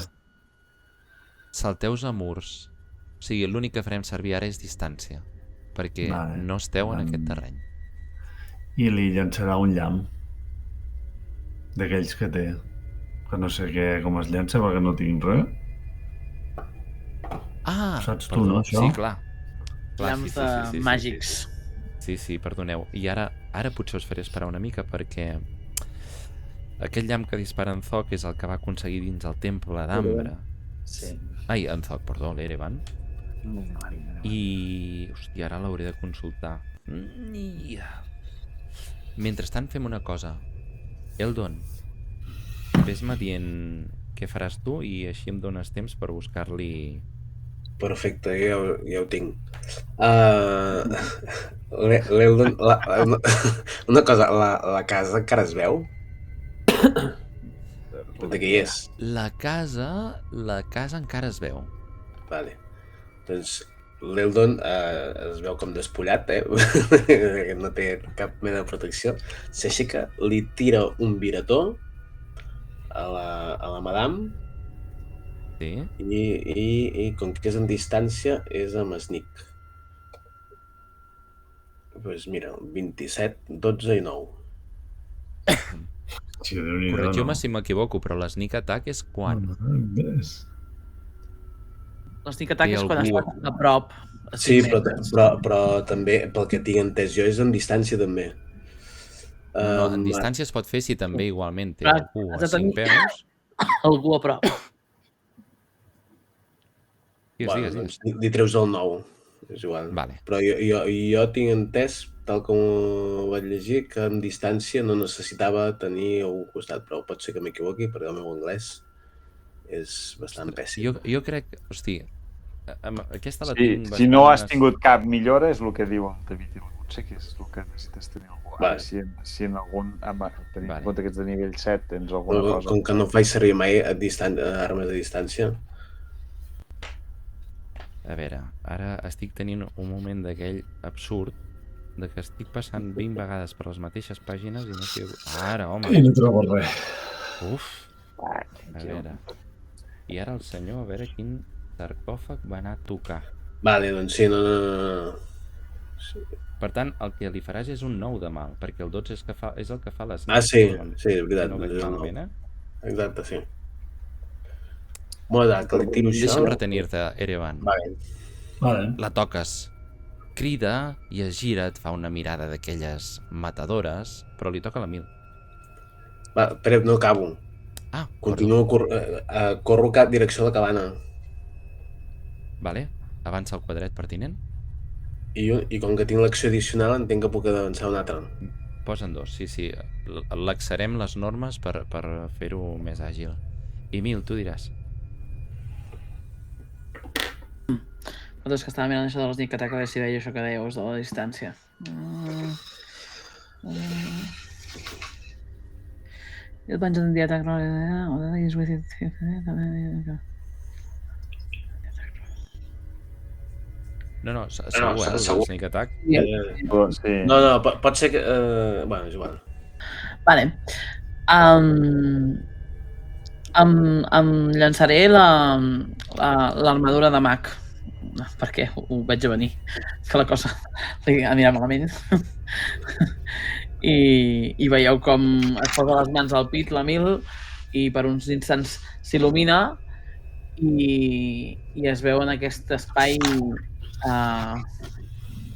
S1: salteus a murs. O sigui, l'únic que farem servir ara és distància, perquè
S6: Vale.
S1: no esteu en aquest terreny.
S6: I li llançarà un llamp d'aquells que té, que no sé com es llença perquè no tinc res.
S1: Ah,
S6: Saps tu,
S1: perdó,
S6: no, això?
S1: sí, clar.
S2: Llams màgics.
S1: Sí, perdoneu. I ara potser us faré esperar una mica perquè aquell llamp que dispara en Zoc és el que va aconseguir dins el temple d'Ambra.
S3: Sí.
S1: Ai, en Zoc, perdó, l'Erevan. I... hòstia, ara l'hauré de consultar. Mentrestant fem una cosa. Eldon, ves-me dient què faràs tu i així em dones temps per buscar-li...
S5: Perfecte, ja ho tinc. L'Eldon... Una cosa, la casa encara es veu? De què hi és?
S1: La casa encara es veu.
S5: Vale. Doncs l'Eldon es veu com despullat, no té cap mena de protecció. S'aixeca, li tira un virató a la madame
S1: Sí?
S5: i com que és en distància és amb sneak. Doncs mira, 27, 12 i 9.
S6: Sí, Déu-n'hi-do,
S1: Corregiu-me
S6: no?
S1: si m'equivoco, però l'sneak attack és quan?
S6: Ves.
S2: L'sneak attack
S1: Té
S2: és quan
S1: algú-
S2: estàs a prop. a
S5: Sí,
S2: 5 metres.
S5: però també, pel que tinc entès jo, és en distància també.
S1: No, en distància es pot fer si també igualment té
S2: Clar,
S1: algú
S2: has
S1: a
S2: de
S1: 5
S2: tenir-
S1: peus.
S2: Algú a prop.
S1: Digues.
S5: Doncs li treus el 9, és igual.
S1: Vale.
S5: Però jo tinc entès, tal com ho vaig llegir, que en distància no necessitava tenir algú al costat, però pot ser que m'equivoqui, perquè el meu anglès és bastant pèssim.
S1: Jo crec... Hosti, aquesta la
S3: Sí,
S1: tinc
S3: si no has
S1: bastant-
S3: tingut cap millora és el que diu el David i el Montse, que és el que necessites tenir algú.
S5: Vale.
S3: Ara, si en algun, tenint
S1: Vale.
S3: en compte que ets de nivell 7, tens alguna cosa...
S5: Com que no faig servir mai armes a distància,
S1: A veure, ara estic tenint un moment d'aquell absurd de que estic passant 20 vegades per les mateixes pàgines i no sé... Ara, home!
S6: I no trobo res.
S1: Uf! A veure... I ara el senyor, a veure quin sarcòfag va anar a tocar.
S5: vale, doncs sí, no.
S1: Per tant, el que li faràs és un 9 de mal, perquè el 12 és el que fa les...
S5: Ah, sí, és veritat.
S1: Si no ho veig malament,
S5: Exacte, sí. Molt bé, que li tiro això.
S1: Deixa'm retenir-te, Erevan.
S5: Vale.
S6: Vale.
S1: La toques. Crida i es gira, et fa una mirada d'aquelles matadores, però li toca la 1000.
S5: Va, espera, no acabo.
S1: Ah,
S5: Continuo, corro cap direcció a la cabana.
S1: Vale, avança el quadret pertinent.
S5: I com que tinc l'acció addicional, entenc que puc avançar un altre.
S1: Posen 2, sí. Laxarem les normes per fer-ho més àgil. I Mil, tu diràs.
S2: Nosaltres que estava mirant això de les Nick Attack a veure si veia això que dèieu de la distància. El bunch of the attack roll is with it.
S1: No, segur, el Sneak Attack.
S3: Sí.
S5: No, pot ser que... Bueno, és igual.
S2: Vale. Em llançaré l'armadura de mag. Perquè ho veig a venir. És que la cosa li anirà malament. I veieu com es posa les mans al pit, la Mil, i per uns instants s'il·lumina i es veu en aquest espai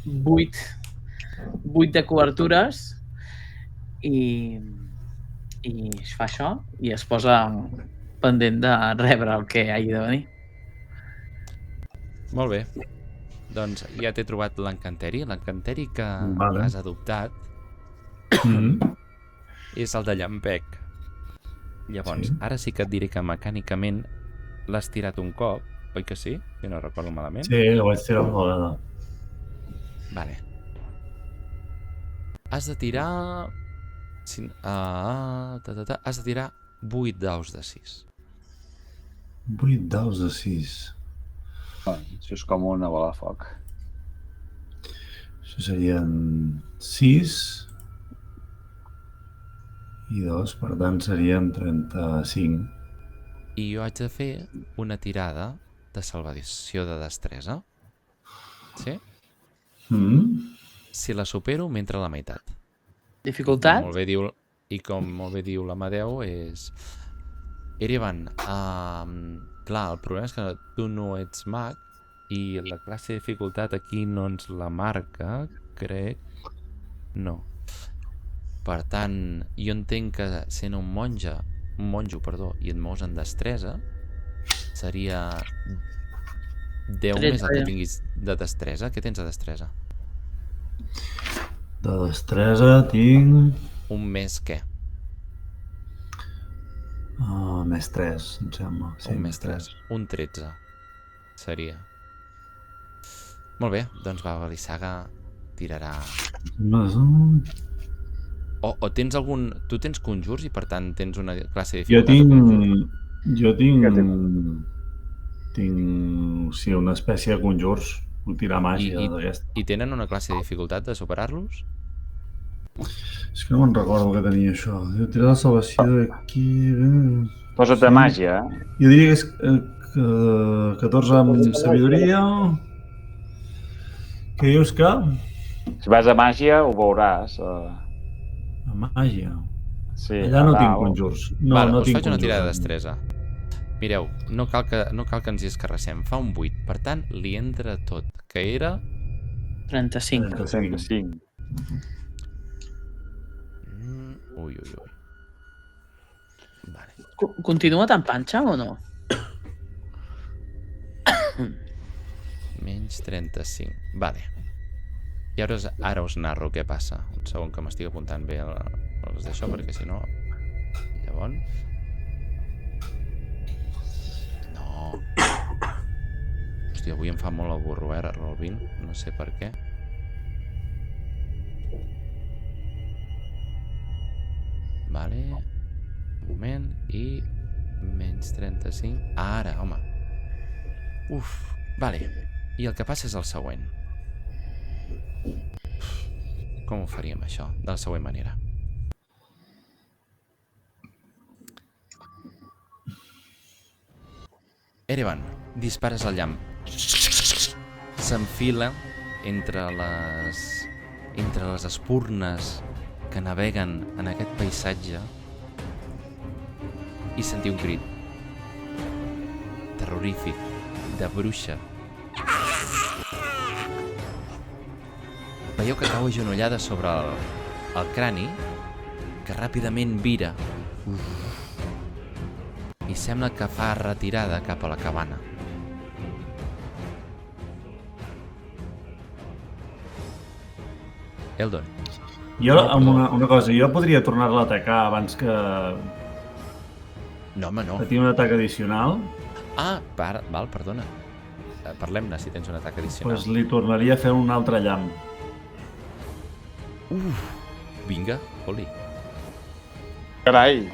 S2: buit de cobertures i es fa això i es posa pendent de rebre el que hagi de venir.
S1: Molt bé. Doncs ja t'he trobat l'encanteri. L'encanteri que
S6: Vale.
S1: has adoptat és el de llampec. Llavors,
S6: Sí.
S1: ara sí que et diré que mecànicament l'has tirat un cop, oi que sí? Si no recordo malament.
S6: Sí, ho vaig tirar una vegada.
S1: Vale. Has de tirar... Has de tirar 8 daus de 6.
S6: 8 daus de 6.
S3: Això és com una bola de foc.
S6: Això serien 6 i 2, per tant serien 35.
S1: I jo haig de fer una tirada de salvació de destresa. Sí? Si la supero, m'entra la meitat.
S2: Dificultat?
S1: Com molt bé diu l'Amadeu, és... Erevan, clar, el problema és que tu no ets mag i la classe de dificultat aquí no ens la marca, crec. No. Per tant, jo entenc que sent un monjo, i et mous en destresa, seria 10 més el que tinguis de destresa. Què tens de destresa?
S6: De destresa tinc...
S1: Un més què?
S6: Més 3, em sembla. Sí,
S1: Un més 3. Un 13 seria. Molt bé, doncs va, Balissaga tirarà... O tens algun... Tu tens conjurs i per tant tens una classe de dificultat?
S6: Jo tinc sí, una espècie de conjurs. Vull tirar màgia d'aquesta.
S1: I tenen una classe de dificultat de superar-los?
S6: És que no me'n recordo que tenia això. Jo tirar la salvació d'aquí...
S3: Posa't de màgia.
S6: Jo diria que és 14 amb sabidoria. Què dius que?
S3: Si vas a màgia ho veuràs.
S6: A màgia?
S3: Sí,
S6: allà no tinc conjurs. No,
S1: vale,
S6: no
S1: us
S6: tinc
S1: faig una
S6: conjurs.
S1: tirada de destresa. Mireu, no cal que ens hi escarrassem. Fa un 8. Per tant, li entra tot. Que era...
S2: 35.
S3: 35.
S1: Ui. Vale.
S2: Continua tan panxa o no?
S1: Menys 35. Vale. I ara us narro què passa. Un segon que m'estic apuntant bé els d'això, perquè si no... Llavors... No. Hòstia, avui em fa molt el burro, Robin. No sé per què. Vale. Un moment. I... Menys 35. Ara, home. Uf. Vale. I el que passa és el següent. Com ho faríem, això? De la següent manera. Erevan, dispares el llamp. S'enfila entre les espurnes que naveguen en aquest paisatge i sentiu un crit terrorífic, de bruixa. Veieu que cau agenollada sobre el crani, que ràpidament vira I sembla que fa retirada cap a la cabana. Eldon.
S6: Jo, amb una cosa, jo podria tornar-la a atacar abans que
S1: No, home, no.
S6: tingui un atac addicional.
S1: Ah, val, perdona. Parlem-ne si tens un atac addicional.
S6: Doncs li tornaria a fer un altre llamp.
S1: Vinga, Oli.
S3: Carai!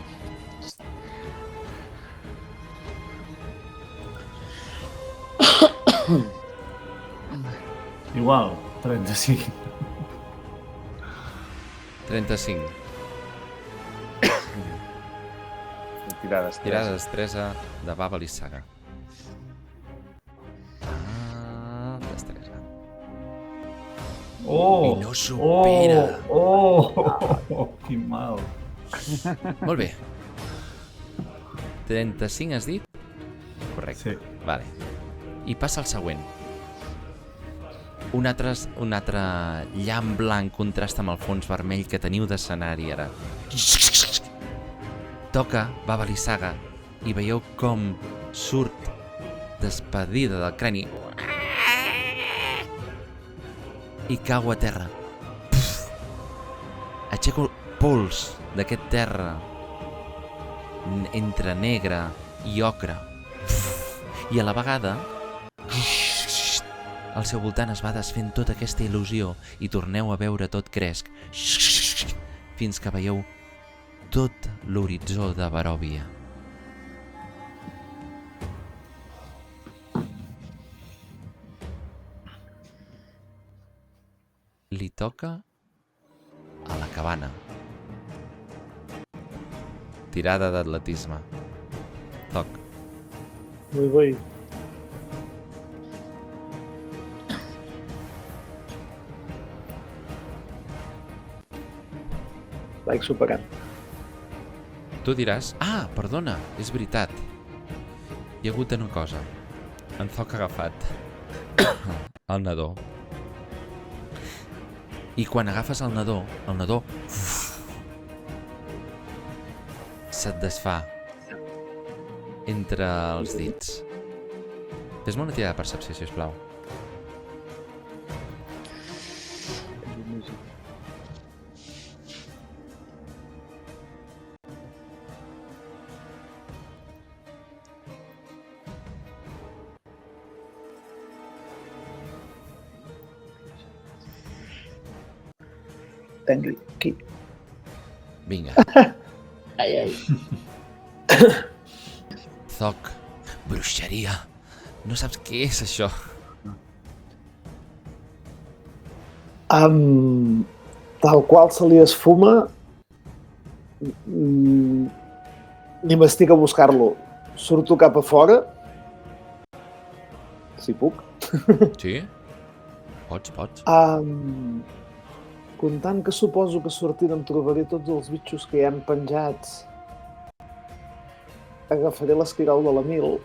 S6: Igual, 35.
S1: 35. Tirada destresa de Babel i Saga. Destresa.
S6: Oh!
S1: I no supera.
S6: Quin mal.
S1: Molt bé. 35 has dit? Correcte.
S6: Sí.
S1: Vale. I passa al següent. Un altre llamp blanc contrasta amb el fons vermell que teniu d'escenari ara. Toca Babel i Saga i veieu com surt despedida del crani i cau a terra. Aixeco el pols d'aquest terra entre negre i ocre i a la vegada al seu voltant es va desfent tota aquesta il·lusió i torneu a veure tot cresc fins que veieu tot l'horitzó de Barovia. Li toca a la cabana. Tirada d'atletisme. Toc.
S4: Vull. Vaig superant.
S1: Tu diràs, perdona, és veritat. Hi ha hagut una cosa. En Zoc ha agafat el nadó. I quan agafes el nadó se't desfà entre els dits. Fes-me una tirada de percepció, sisplau.
S4: Tenc aquí.
S1: Vinga.
S4: Ai.
S1: Zoc, bruixeria. No saps què és això?
S4: Tal qual se li esfuma, ni m'estic a buscar-lo. Surto cap a fora, si puc.
S1: Sí? Pots.
S4: Comptant que suposo que sortint em trobaré tots els bitxos que hi han penjats, agafaré l'esquirol de la Mil,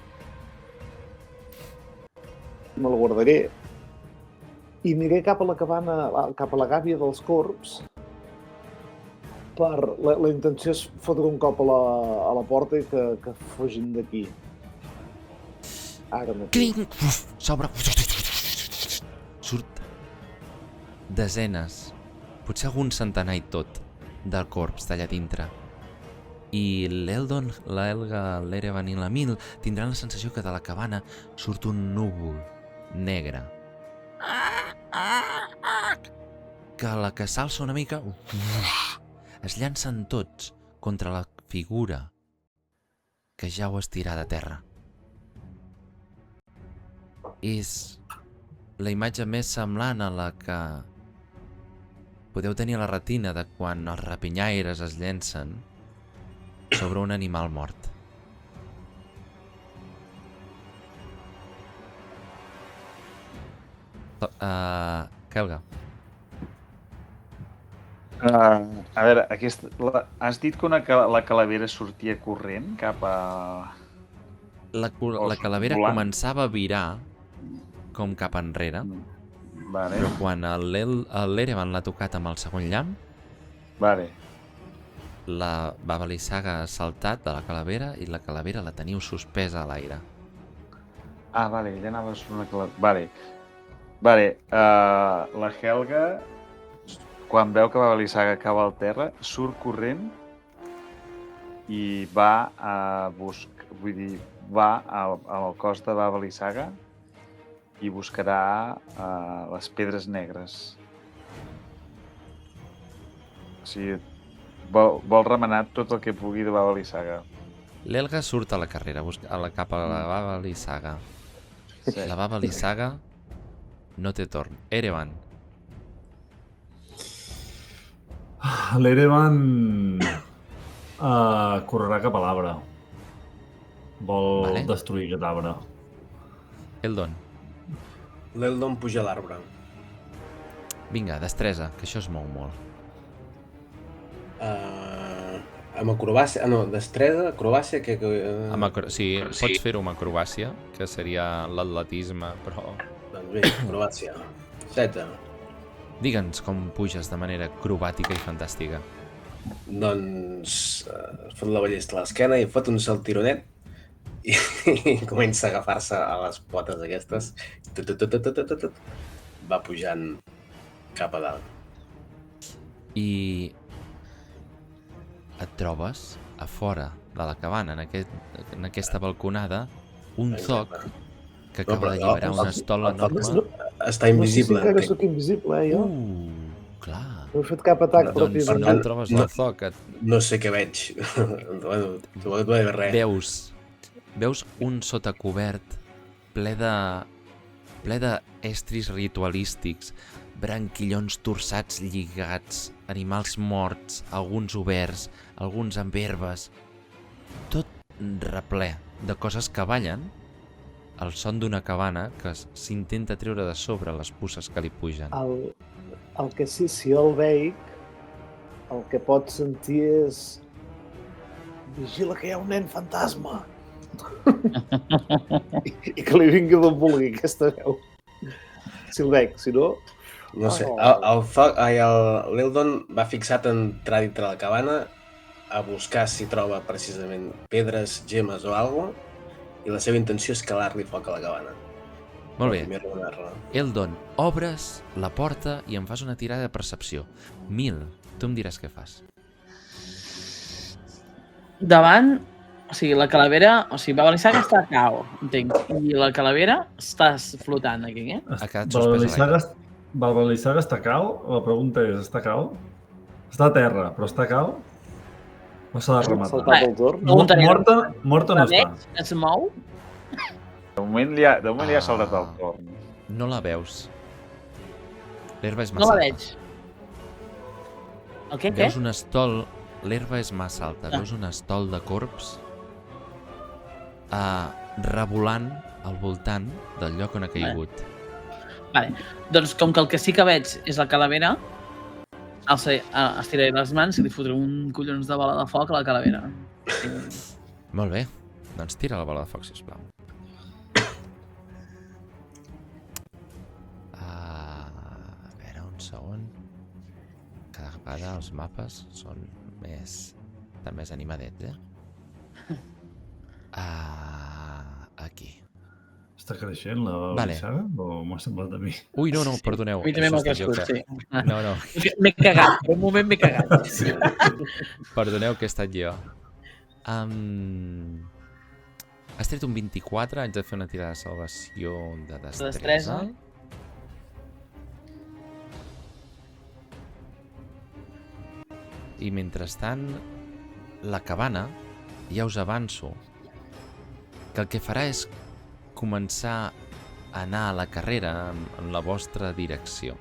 S4: me'l guardaré i aniré cap a la cabana, cap a la gàbia dels corbs. La intenció és fotre un cop a la porta i que fugin d'aquí. Ara mateix.
S1: Clinc! S'obre. Surt desenes, potser algun centenar i tot, del corps d'allà dintre. I l'Eldon, l'Elga, l'Erevan i la Mil tindran la sensació que de la cabana surt un núvol negre. Que a la que s'alça una mica es llancen tots contra la figura que ja ho estirà de terra. És la imatge més semblant a la que podeu tenir a la retina de quan els rapinyaires es llencen sobre un animal mort. Helga.
S3: A veure, has dit que la calavera sortia corrent cap a...
S1: La calavera començava a virar com cap enrere,
S3: Vale,
S1: però quan l'Erevan l'ha tocat amb el segon llamp,
S3: vale.
S1: la Baba-Lysaga ha saltat de la calavera i la calavera la teniu suspesa a l'aire.
S3: Ah, vale, ella anava sobre una calavera. Vale, la Helga, quan veu que Baba-Lysaga cau al terra, surt corrent i va a buscar, vull dir, va al cos de Baba-Lysaga i buscarà les pedres negres. O sigui, vol remenar tot el que pugui de Baba-Lysaga.
S1: L'Helga surt a la carrera, cap a la Baba-Lysaga. La Baba-Lysaga no té torn. Erevan.
S6: L'Erevan correrà cap a l'arbre. Vol destruir aquest arbre.
S1: Eldon.
S5: L'Eldon puja a l'arbre.
S1: Vinga, destresa, que això es mou molt.
S5: Amb acrobàcia... no, destresa, acrobàcia...
S1: Sí, pots fer-ho amb acrobàcia, que seria l'atletisme, però...
S5: Doncs bé, acrobàcia. 7.
S1: Digue'ns com puges de manera acrobàtica i fantàstica.
S5: Doncs fot la ballesta a l'esquena i fot un saltironet i comença a agafar-se a les potes aquestes. Va pujant cap a dalt.
S1: I et trobes a fora de la cabana, en aquesta balconada, un zoc que acaba d'alliberar una estola enorme.
S5: Està invisible.
S4: No sé si encara soc invisible, jo.
S1: Clar.
S4: No he fet cap atac propi.
S1: Doncs no trobes el zoc.
S5: No sé què veig. No veig res.
S1: Veus un sotacobert ple d'estris ritualístics, branquillons torçats lligats, animals morts, alguns oberts, alguns amb herbes, tot replè de coses que ballen al son d'una cabana que s'intenta treure de sobre les puces que li pugen.
S4: El que sí, si jo el veig, el que pot sentir és... Vigila que hi ha un nen fantasma! I que li vingui d'on vulgui aquesta veu. Si el veig, si no...
S5: No sé, l'Eldon va fixat en entrar dintre la cabana a buscar si troba precisament pedres, gemes o alguna cosa, i la seva intenció és calar-li foc a la cabana.
S1: Molt bé. Eldon, obres la porta i em fas una tirada de percepció. 1000, tu em diràs què fas.
S2: Davant, o sigui, la calavera, o sigui, Baba-Lysaga està a cau, entenc, i la calavera està flotant aquí, eh?
S1: Ha quedat suspès a l'aire.
S6: Baba-Lysaga està a cau? La pregunta és, està a cau? Està a terra, però està a cau? O s'ha de rematar? Morta no està.
S2: Es mou?
S3: De moment li ha saltat el torn.
S1: No la veus. L'herba és massa
S2: No la
S1: alta.
S2: veig. El què?
S1: Veus un estol... L'herba és massa alta. Veus un estol de corbs revolant al voltant del lloc on ha caigut.
S2: Vale. Doncs com que el que sí que veig és la calavera, estiraré les mans i li fotré un collons de bola de foc a la calavera.
S1: Molt bé. Doncs tira la bola de foc, sisplau. A veure, un segon. Cada vegada els mapes són estan més animadets, aquí.
S6: Està creixent la Baba-Lysaga o m'ha semblat a mi?
S1: Ui, no, perdoneu.
S2: A mi també m'ha crescut, sí.
S1: No.
S2: M'he cagat, per un moment m'he cagat.
S1: Sí. Perdoneu que he estat jo. Has tret un 24, haig de fer una tirada de salvació de destresa. I mentrestant, la cabana, ja us avanço, que el que farà és començar a anar a la carrera en la vostra direcció.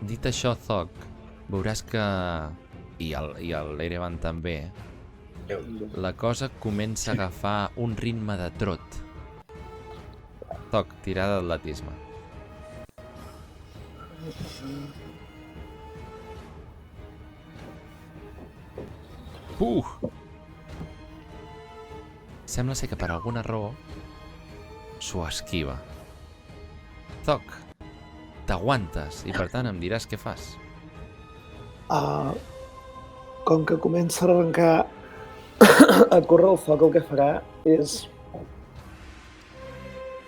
S1: Dit això, Zoc, veuràs que, i l'Erevan també, la cosa comença a agafar un ritme de trot. Zoc, tirada d'atletisme. Sembla ser que per alguna raó s'ho esquiva. Zoc, t'aguantes i per tant em diràs què fas.
S4: Com que comença a arrencar a córrer el foc, el que farà és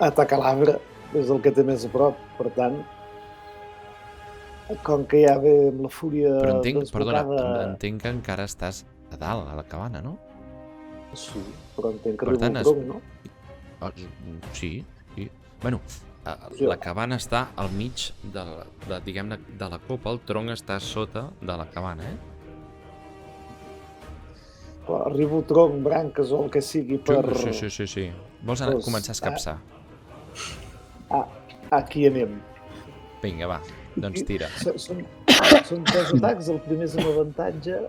S4: atacar l'arbre, és el que té més a prop. Per tant, com que ja ve amb la fúria
S1: Però entenc que encara estàs a dalt, a la cabana, no?
S4: Sí, però entenc que
S1: Per
S4: arriba
S1: tant,
S4: el tronc, no?
S1: Sí. Bueno, la cabana està al mig diguem-ne, de la copa, el tronc està sota de la cabana,
S4: Arriba el tronc, branques o el que sigui per...
S1: Sí. Vols començar a escapçar?
S4: Aquí anem.
S1: Vinga, va, doncs tira.
S4: Són 3 atacs, el primer és amb avantatge,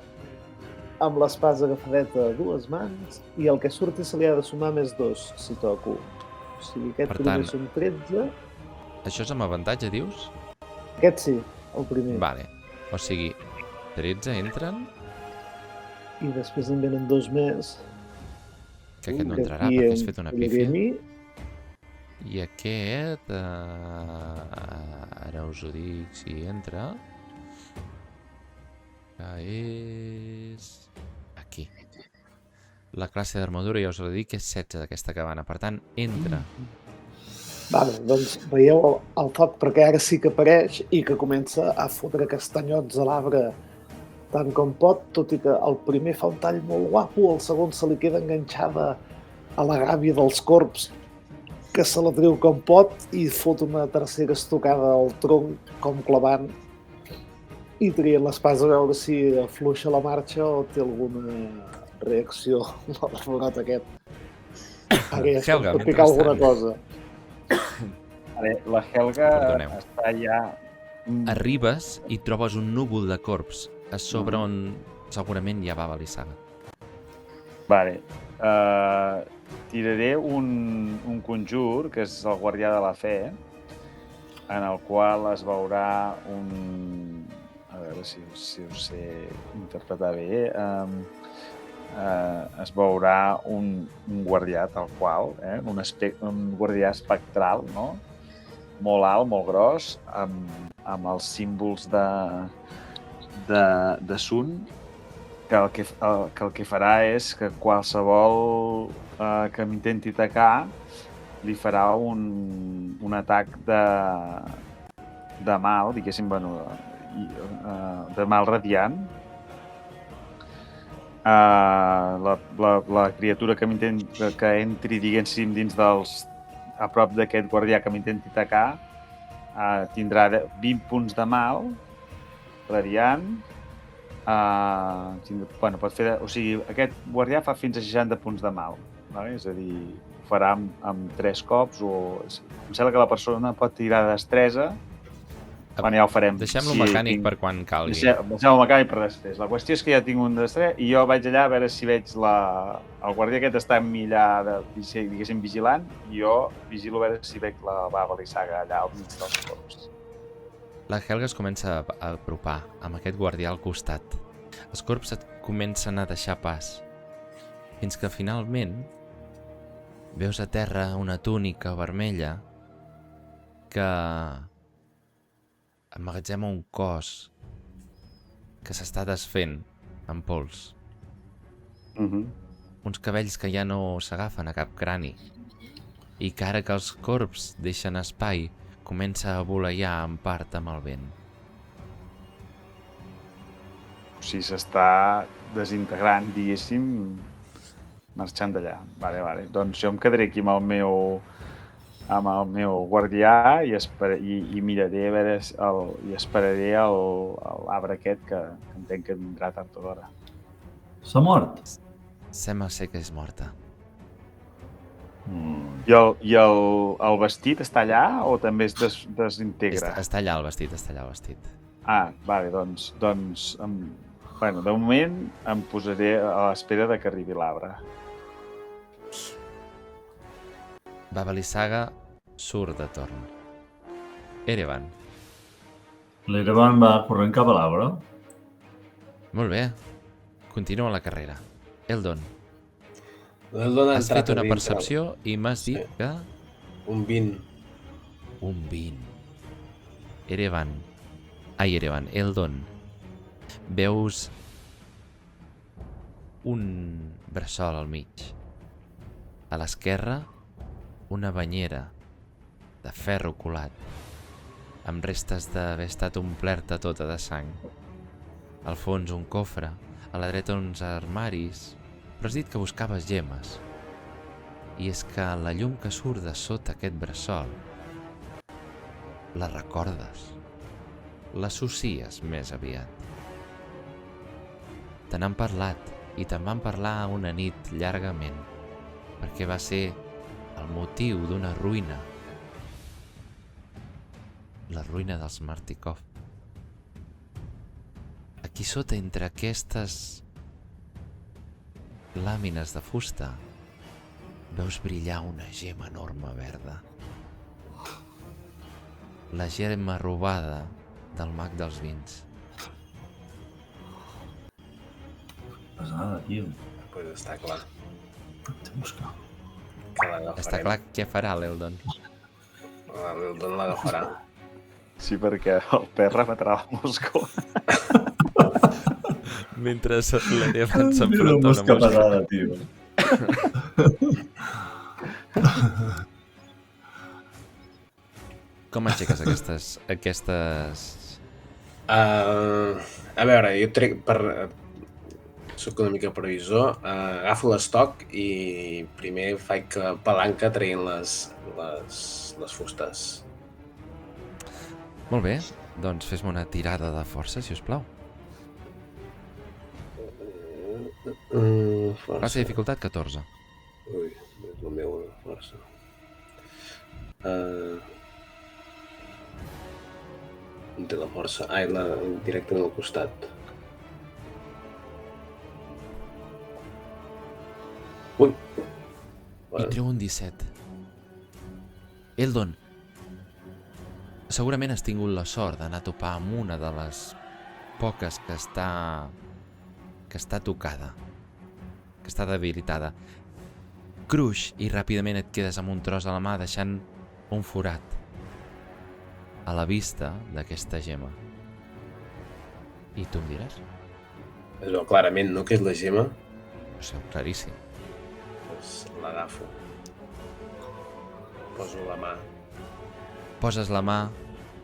S4: amb l'espasa agafadeta a 2 mans, i el que surti se li ha de sumar més 2, si toco. O sigui, aquest primer són 13.
S1: Això és amb avantatge, dius?
S4: Aquest sí, el primer.
S1: Vale, o sigui, 13 entren...
S4: I després en venen 2 més.
S1: Que aquest no entrarà perquè has fet una pífia. I aquest... ara us ho dic si entra. Que és... aquí. La classe d'armadura ja us ho dic que és 16 d'aquesta cabana, per tant, entra.
S4: Vale, doncs veieu el foc perquè ara sí que apareix i que comença a fotre castanyots a l'arbre tant com pot, tot i que el primer fa un tall molt guapo, el segon se li queda enganxada a la gàbia dels corbs, que se la treu com pot i fot una tercera estocada al tronc, com clavant, i trient l'espasa a veure si afluixa la marxa o té alguna reacció a l'esborot aquest. Ara ja es pot picar alguna cosa.
S3: La Helga està ja...
S1: Arribes i trobes un núvol de corbs a sobre on segurament hi ha Baba Lysaga.
S3: Vale. Tiraré un conjur, que és el guardià de la fe, en el qual es veurà un... A veure si ho sé interpretar bé. Es veurà un guardià tal qual, un guardià espectral, no? Molt alt, molt gros, amb els símbols de Sun, que el que farà és que qualsevol que m'intenti atacar li farà un atac de mal, diguéssim, de mal radiant. La criatura que entri, diguéssim, dins a prop d'aquest guardià que m'intenti atacar tindrà 20 punts de mal radiant. Pot fer... O sigui, aquest guardià fa fins a 60 punts de mal, vale? És a dir, ho farà amb 3 cops o... Em sembla que la persona pot tirar de destresa. Bueno, ja ho farem.
S1: Deixem-lo mecànic per quan calgui.
S3: Deixem-lo mecànic per després. La qüestió és que ja tinc un destresa i jo vaig allà a veure si veig el guardià aquest està millà, diguéssim, vigilant, i jo vigilo a veure si veig la Baba Lysaga allà al mig dels corbs.
S1: La Helga es comença a apropar amb aquest guardià al costat. Els corbs et comencen a deixar pas, fins que finalment veus a terra una túnica vermella que emmagatzema un cos que s'està desfent en pols. Uns cabells que ja no s'agafen a cap crani i que ara que els corbs deixen espai comença a voleiar en part amb el vent.
S3: O sigui, s'està desintegrant, diguéssim, marxant d'allà. Vale. Doncs jo em quedaré aquí amb el meu guardià i miraré a veure i esperaré l'arbre aquest que entenc que vindrà tard o d'hora.
S6: S'ha mort?
S1: Sembla ser que és morta.
S3: I el vestit està allà o també es desintegra?
S1: Està allà el vestit,
S3: Vale, doncs, de moment em posaré a l'espera de que arribi l'arbre.
S1: Baba Lysaga surt de torn. Erevan.
S6: L'Erevan va corrent cap a l'arbre.
S1: Molt bé. Continua la carrera. Eldon.
S5: Has
S1: fet una percepció i m'has dit que...
S5: Un 20.
S1: Un 20. Eldon. Veus un bressol al mig. A l'esquerra, una banyera de ferro colat, amb restes d'haver estat omplerta tota de sang. Al fons, un cofre, a la dreta uns armaris, però has dit que buscaves gemmes. I és que la llum que surt de sota aquest bressol la recordes, l'associes més aviat. Te n'han parlat i te'n van parlar una nit llargament, perquè va ser el motiu d'una ruïna, la ruïna dels Martikov. Aquí sota, entre aquestes làmines de fusta, veus brillar una gemma enorme verda. La gemma robada del mag dels vins.
S6: Pesada, tio.
S5: Pues està clar.
S6: Vaig a buscar.
S5: Que l'agafarem.
S1: Està clar què farà l'Eldon.
S5: L'Eldon l'agafarà.
S3: Sí, perquè el pes remetrà el mosco.
S1: Mentre l'Erevan s'enfronta
S6: Una
S1: a una
S6: mosca
S1: mosca.
S6: pesada, tio.
S1: Com aixeques aquestes...
S5: A veure, jo trec per... Soc una mica previsor. Agafo l'estoc i primer faig que palanca traient les fustes.
S1: Molt bé, doncs fes-me una tirada de força, si us plau.
S5: Força.
S1: Classe de dificultat 14.
S5: Ui, és la meva força. On té la força? Ai, directament al costat. Ui!
S1: I treu un 17. Eldon, segurament has tingut la sort d'anar a topar amb una de les poques que està tocada, que està debilitada. Cruix i ràpidament et quedes amb un tros a la mà deixant un forat a la vista d'aquesta gemma. I tu em diràs?
S5: Es veu clarament, no?, que és la gemma.
S1: Ho sé, claríssim.
S5: Doncs l'agafo. Poso la mà.
S1: Poses la mà,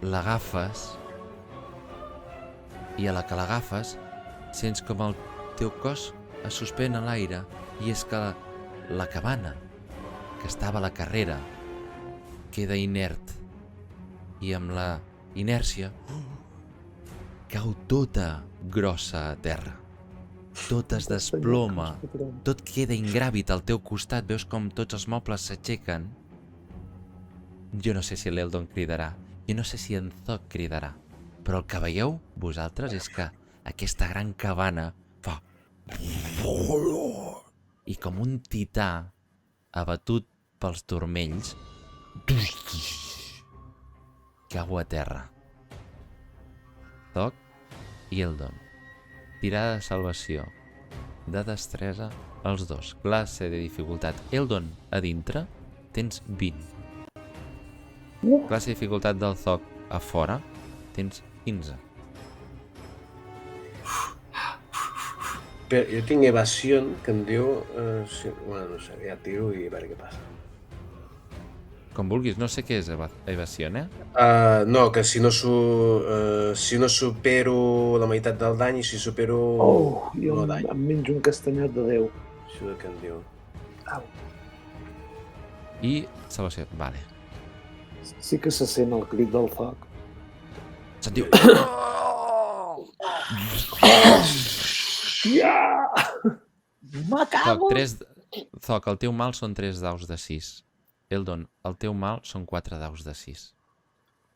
S1: l'agafes i a la que l'agafes sents com el teu cos es suspèn a l'aire i és que la cabana que estava a la carrera queda inert i amb la inèrcia cau tota grossa a terra. Tot es desploma, tot queda ingràvit al teu costat, veus com tots els mobles s'aixequen. Jo no sé si l'Eldon cridarà, jo no sé si en Zoc cridarà, però el que veieu vosaltres és que aquesta gran cabana fa... I com un tità abatut pels turmells cau a terra. Zoc i Eldon. Tirada de salvació. De destresa els dos. Classe de dificultat. Eldon, a dintre tens 20. Classe de dificultat del Zoc a fora tens 15.
S5: Però jo tinc evasió que em diu... Bueno, no sé, ja tiro i a veure què passa.
S1: Com vulguis, no sé què és evasió, eh?
S5: No, que si no supero la meitat del dany i si supero...
S4: Oh, jo
S5: no dany.
S4: em menjo un castanyot de Déu.
S5: Això que em diu.
S4: Au.
S1: I salvació, vale.
S4: Sí que se sent el crit del foc.
S1: Se'n diu...
S4: Ja!
S1: Zoc, Zoc, el teu mal són 3 daus de 6. Eldon, el teu mal són 4 daus de 6.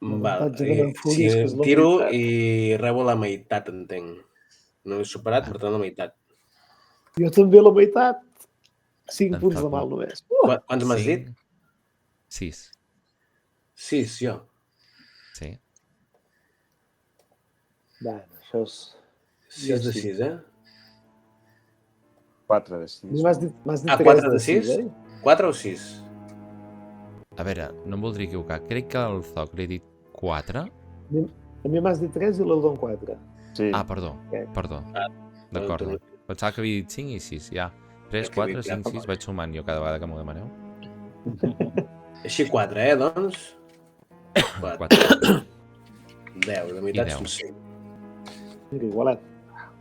S5: Val,
S4: L'avantatge de l'enfúria és que és la
S5: tiro
S4: meitat.
S5: i rebo la meitat, entenc. No he superat, per tant, la meitat.
S4: Jo també la meitat. 5
S1: En
S4: punts
S1: foc,
S4: de mal
S1: no?
S4: només.
S5: Quants m'has dit?
S1: 6,
S5: 6, jo.
S1: sí.
S4: Bueno, això és...
S5: 6 de 6, eh?
S3: 4 de 6.
S4: M'has dit 3
S5: 4 de
S4: de
S5: 6?
S4: 6, eh?
S5: 4 o 6?
S1: A veure, no em voldria equivocar. Crec que al Zoc li he dit 4.
S4: A mi m'has dit 3 i l'Eldon 4.
S3: Sí.
S1: Ah, perdó. D'acord. Pensava que havia dit 5 i 6, ja. 3, 4, 5, 6, vaig sumant jo cada vegada que m'ho demaneu.
S5: Així 4, doncs? 4.
S1: 4.
S5: 10, de meitat
S1: I
S5: són
S1: 10.
S5: 5.
S4: Mira, igualet.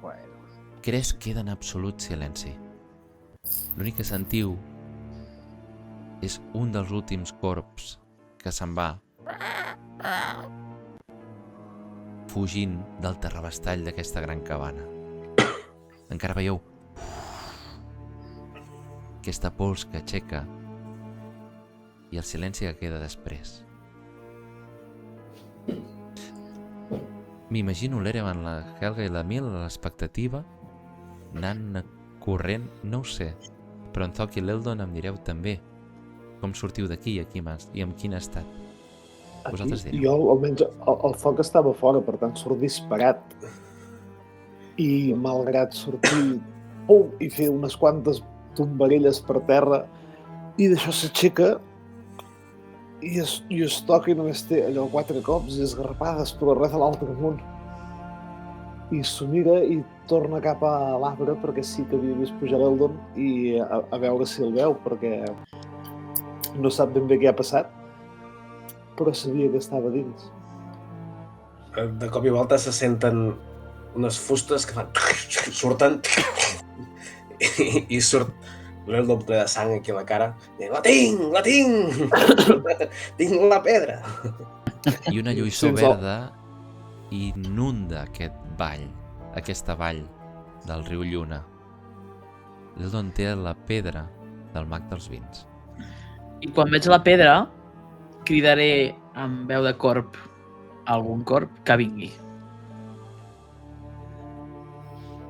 S3: Bueno.
S1: Cres queda en absolut silenci. L'únic que sentiu és un dels últims corps que se'n va fugint del terrabastall d'aquesta gran cabana. Encara veieu aquesta pols que aixeca i el silenci que queda després. M'imagino l'Erevan, la Helga i la Mil a l'expectativa, anant corrent, no ho sé, però en Zoc i l'Eldon em direu també com sortiu d'aquí i amb quin estat. Vosaltres direu.
S4: Jo, almenys, el foc estava fora, per tant, surt disparat. I malgrat sortir i fer unes quantes tombarelles per terra, i d'això s'aixeca i es toca i només té allò 4 cops i esgarrapades, però res de l'altre amunt. I s'ho mira i torna cap a l'arbre perquè sí que havia vist pujar l'Eldon i a veure si el veu, perquè no sap ben bé què ha passat, però sabia que estava dins.
S5: De cop i volta se senten unes fustes que fan... surten i surt l'Eldon ple de sang aquí a la cara i la tinc! Tinc la pedra!
S1: I una lluïssor
S4: Sense el-
S1: verda inunda aquesta vall del riu Lluna. L'Eldon té la pedra del mag dels vins.
S2: I quan veig la pedra, cridaré amb veu de corp a algun corp que vingui.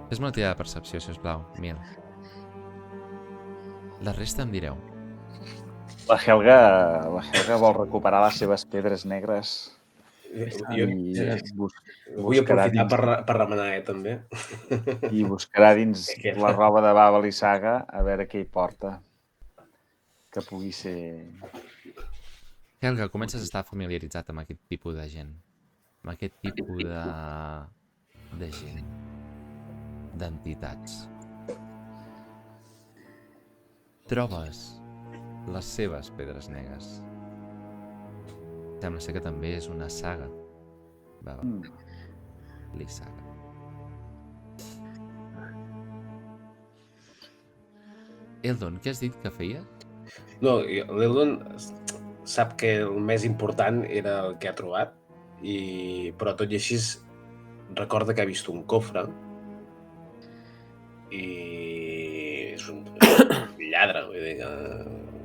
S1: Fes-me una tirada de percepció, sisplau, Mil. La resta em direu.
S3: La Helga vol recuperar les seves pedres negres
S5: Jo
S3: i
S5: vull aprofitar per remenar, també.
S3: i buscarà dins la roba de Baba Lysaga a veure què hi porta. Que pugui ser...
S1: Helga, comences a estar familiaritzat amb aquest tipus de gent. Amb aquest tipus de gent. D'entitats. Trobes les seves pedres negres. Sembla ser que també és una saga. Baba Lysaga. Eldon, què has dit que feia?
S5: No, l'Eldon sap que el més important era el que ha trobat, però tot i així recorda que ha vist un cofre i és un lladre, vull dir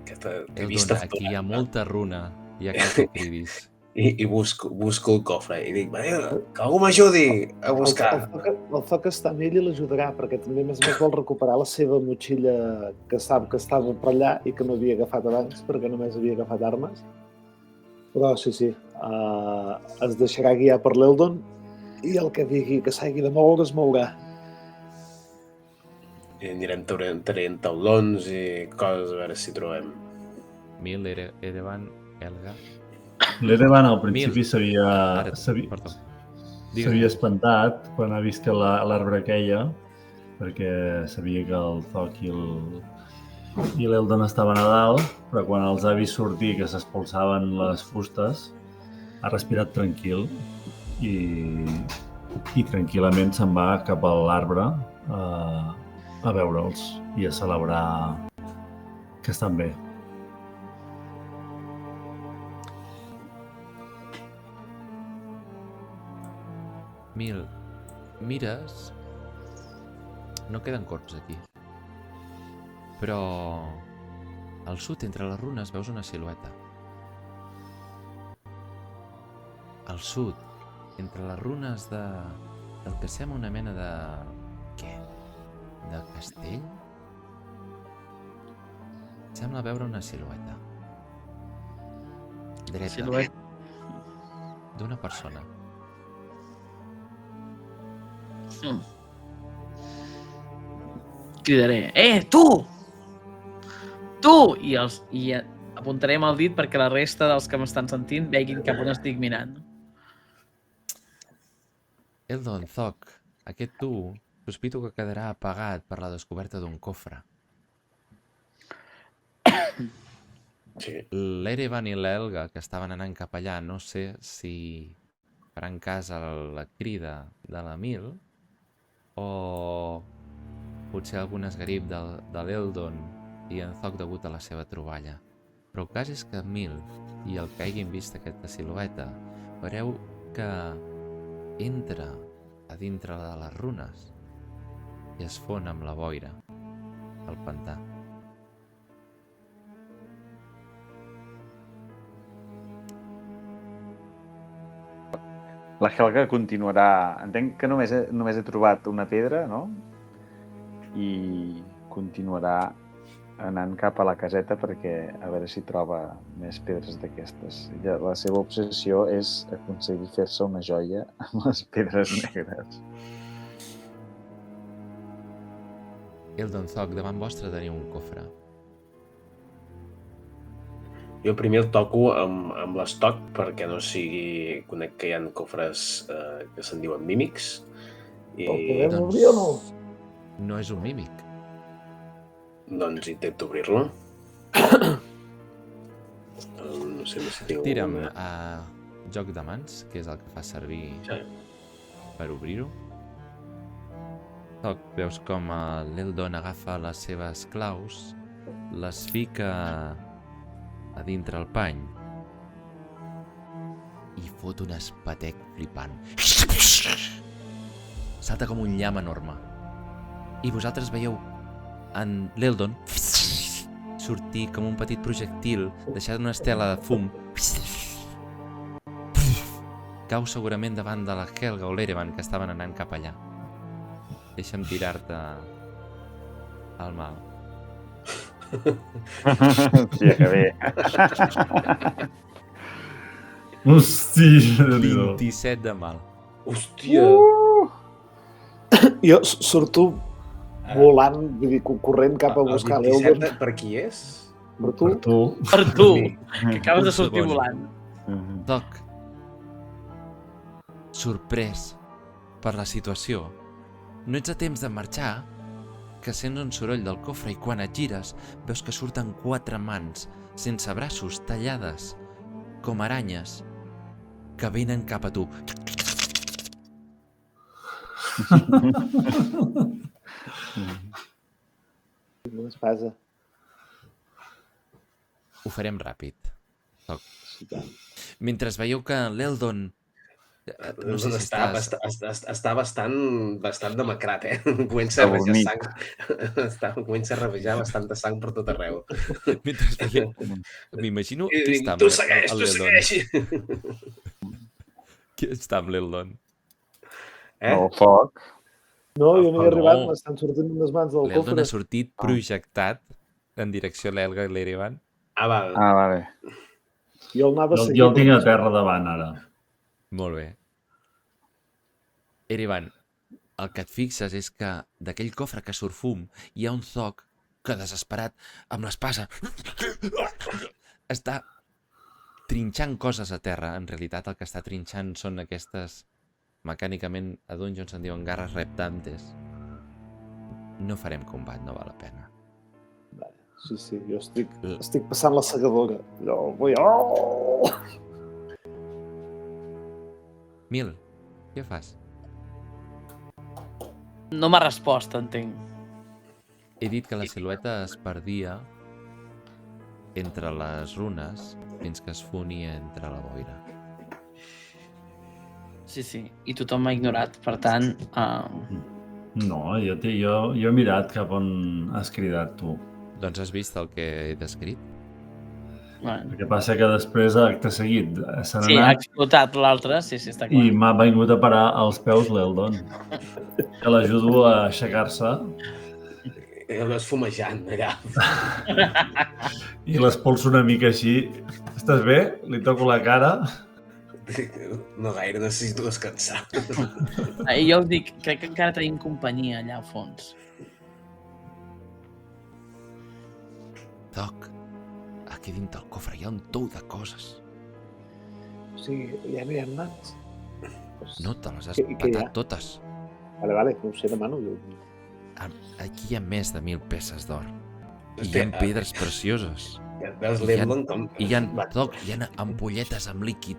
S5: que t'he vist
S1: Eldon, aquí hi ha molta runa. Hi ha que cridis.
S5: i busco el cofre i dic, que algú m'ajudi a buscar.
S4: El foc està amb ell i l'ajudarà, perquè també més vol recuperar la seva motxilla que sap que estava per allà i que no havia agafat abans, perquè només havia agafat armes. Però sí, es deixarà guiar per l'Eldon i el que digui que s'hagi de moure es mourà.
S5: I anirem traient taulons i coses a veure si trobem.
S1: Mil, Erevan, Helga...
S6: L'Erevan al principi
S1: Perdó.
S6: s'havia espantat quan ha vist que l'arbre queia, perquè sabia que el Zoc i l'Eldon estaven a dalt, però quan els ha vist sortir que s'expulsaven les fustes, ha respirat tranquil i tranquil·lament se'n va cap a l'arbre a veure'ls i a celebrar que estan bé.
S1: Mil, mires... No queden corps aquí. Però... Al sud, entre les runes, veus una silueta. Al sud, entre les runes del que sembla una mena de... Què? De castell? Sembla veure una silueta. Dreta. D'una persona.
S2: Cridaré, tu! Tu! I apuntaré amb el dit perquè la resta dels que m'estan sentint veguin cap on estic mirant.
S1: Eldon, Zoc, aquest tu sospito que quedarà apagat per la descoberta d'un cofre.
S5: Sí.
S1: L'Erevan i l'Elga, que estaven anant cap allà, no sé si faran cas a la crida de l'Emil o potser algun esgarip de l'Eldon i en Zoc degut a la seva troballa. Però el cas és que Emil i el que hagin vist aquesta silueta veureu que entra a dintre de les runes i es fon amb la boira al pantà.
S3: La Helga continuarà... Entenc que només he trobat una pedra, no? I continuarà anant cap a la caseta perquè a veure si troba més pedres d'aquestes. La seva obsessió és aconseguir fer-se una joia amb les pedres negres.
S1: Eldon, Zoc, davant vostre teniu un cofre.
S5: Jo primer el toco amb l'estoc perquè no sigui... Conec que hi ha cofres que se'n diuen mímics. I
S4: El podem
S1: doncs-
S4: obrir o no?
S1: No és un mímic.
S5: doncs intento obrir-lo. No sé si tinc
S1: Tira'm
S5: alguna...
S1: a joc de mans, que és el que fa servir
S5: Sí.
S1: per obrir-ho. Zoc, veus com l'Eldon agafa les seves claus, les fica a dintre el pany i fot un espatec flipant. Salta com un llamp enorme. I vosaltres veieu en l'Eldon sortir com un petit projectil, deixant una estela de fum. Cau segurament davant de la Helga o l'Erevan, que estaven anant cap allà. Deixa'm tirar-te al mal.
S3: Hòstia, que bé.
S6: Hòstia, Déu-n'hi-do.
S1: 27 de mal.
S5: Hòstia!
S4: Jo surto volant, vull dir, corrent cap a buscar
S5: El
S4: l'Eldon.
S5: 27 per qui és?
S4: Per tu?
S6: Per tu.
S2: Per tu,
S1: Sí.
S2: que acabes
S1: Un
S2: de sortir
S1: segon.
S2: volant.
S1: Doc, sorprès per la situació, no ets a temps de marxar, que sents un soroll del cofre i quan et gires veus que surten 4 mans sense braços, tallades com aranyes, que venen cap a tu.
S4: Una espasa.
S1: Ho farem ràpid.
S4: Sí, tant.
S1: Mentre veieu que l'Eldon... No sé si
S5: està bastant demacrat, eh? Comença a rajar sang. Comença a rabejar bastanta sang per tot arreu.
S1: Mentre veieu... M'imagino qui està
S5: Tu
S1: amb
S5: segueix, tu
S1: l'Eldon.
S5: segueix!
S1: Qui està amb l'Eldon?
S3: El foc.
S4: No, jo no hi he
S1: no.
S4: arribat, m'estan sortint unes mans del
S1: L'Eldon
S4: cofre.
S1: ha sortit projectat en direcció a l'Elga i l'Erevan.
S5: Ah, val.
S3: Ah, vale.
S4: Jo el anava
S6: Jo
S4: seguint.
S6: el tinc a terra davant, ara.
S1: Molt bé. Erevan, el que et fixes és que d'aquell cofre que surt fum hi ha un Zoc que, desesperat, amb l'espasa, està trinxant coses a terra. En realitat el que està trinxant són aquestes, mecànicament a Dungeons se'n diuen garres reptantes. No farem combat, no val la pena.
S4: Sí, sí, jo estic passant la segadora. Jo vull... Oh!
S1: Mil, què fas?
S2: No m'ha respost, entenc.
S1: He dit que la silueta es perdia entre les runes fins que es fonia entre la boira.
S2: Sí, sí. I tothom m'ha ignorat, per tant...
S6: No, jo he mirat cap on has cridat tu.
S1: Doncs has vist el que he descrit?
S6: El que passa que després, acte seguit, se n'ha
S2: Sí, ha
S6: anat
S2: explotat l'altre, sí, està clar.
S6: i m'ha vingut a parar als peus l'Eldon. Que l'ajudo a aixecar-se
S5: És fumejant, allà.
S6: i l'espolso una mica així. Estàs bé? Li toco la cara.
S5: No gaire, necessito descansar.
S2: I jo us dic, crec que encara tenim companyia allà al fons.
S1: Doc, aquí dintre el cofre hi ha un tou de coses.
S4: O sigui, ja no hi ha mans.
S1: No, te les has
S4: Què hi
S1: patat
S4: ha?
S1: totes.
S4: Vale, no ho sé, demano.
S1: Aquí hi ha més de 1.000 peces d'or. I hi
S5: Hòstia,
S1: ha pedres precioses.
S5: Veus
S1: I hi ha-
S5: l'Emlon com...
S1: I hi ha,
S5: Va,
S1: hi ha ampolletes amb líquid.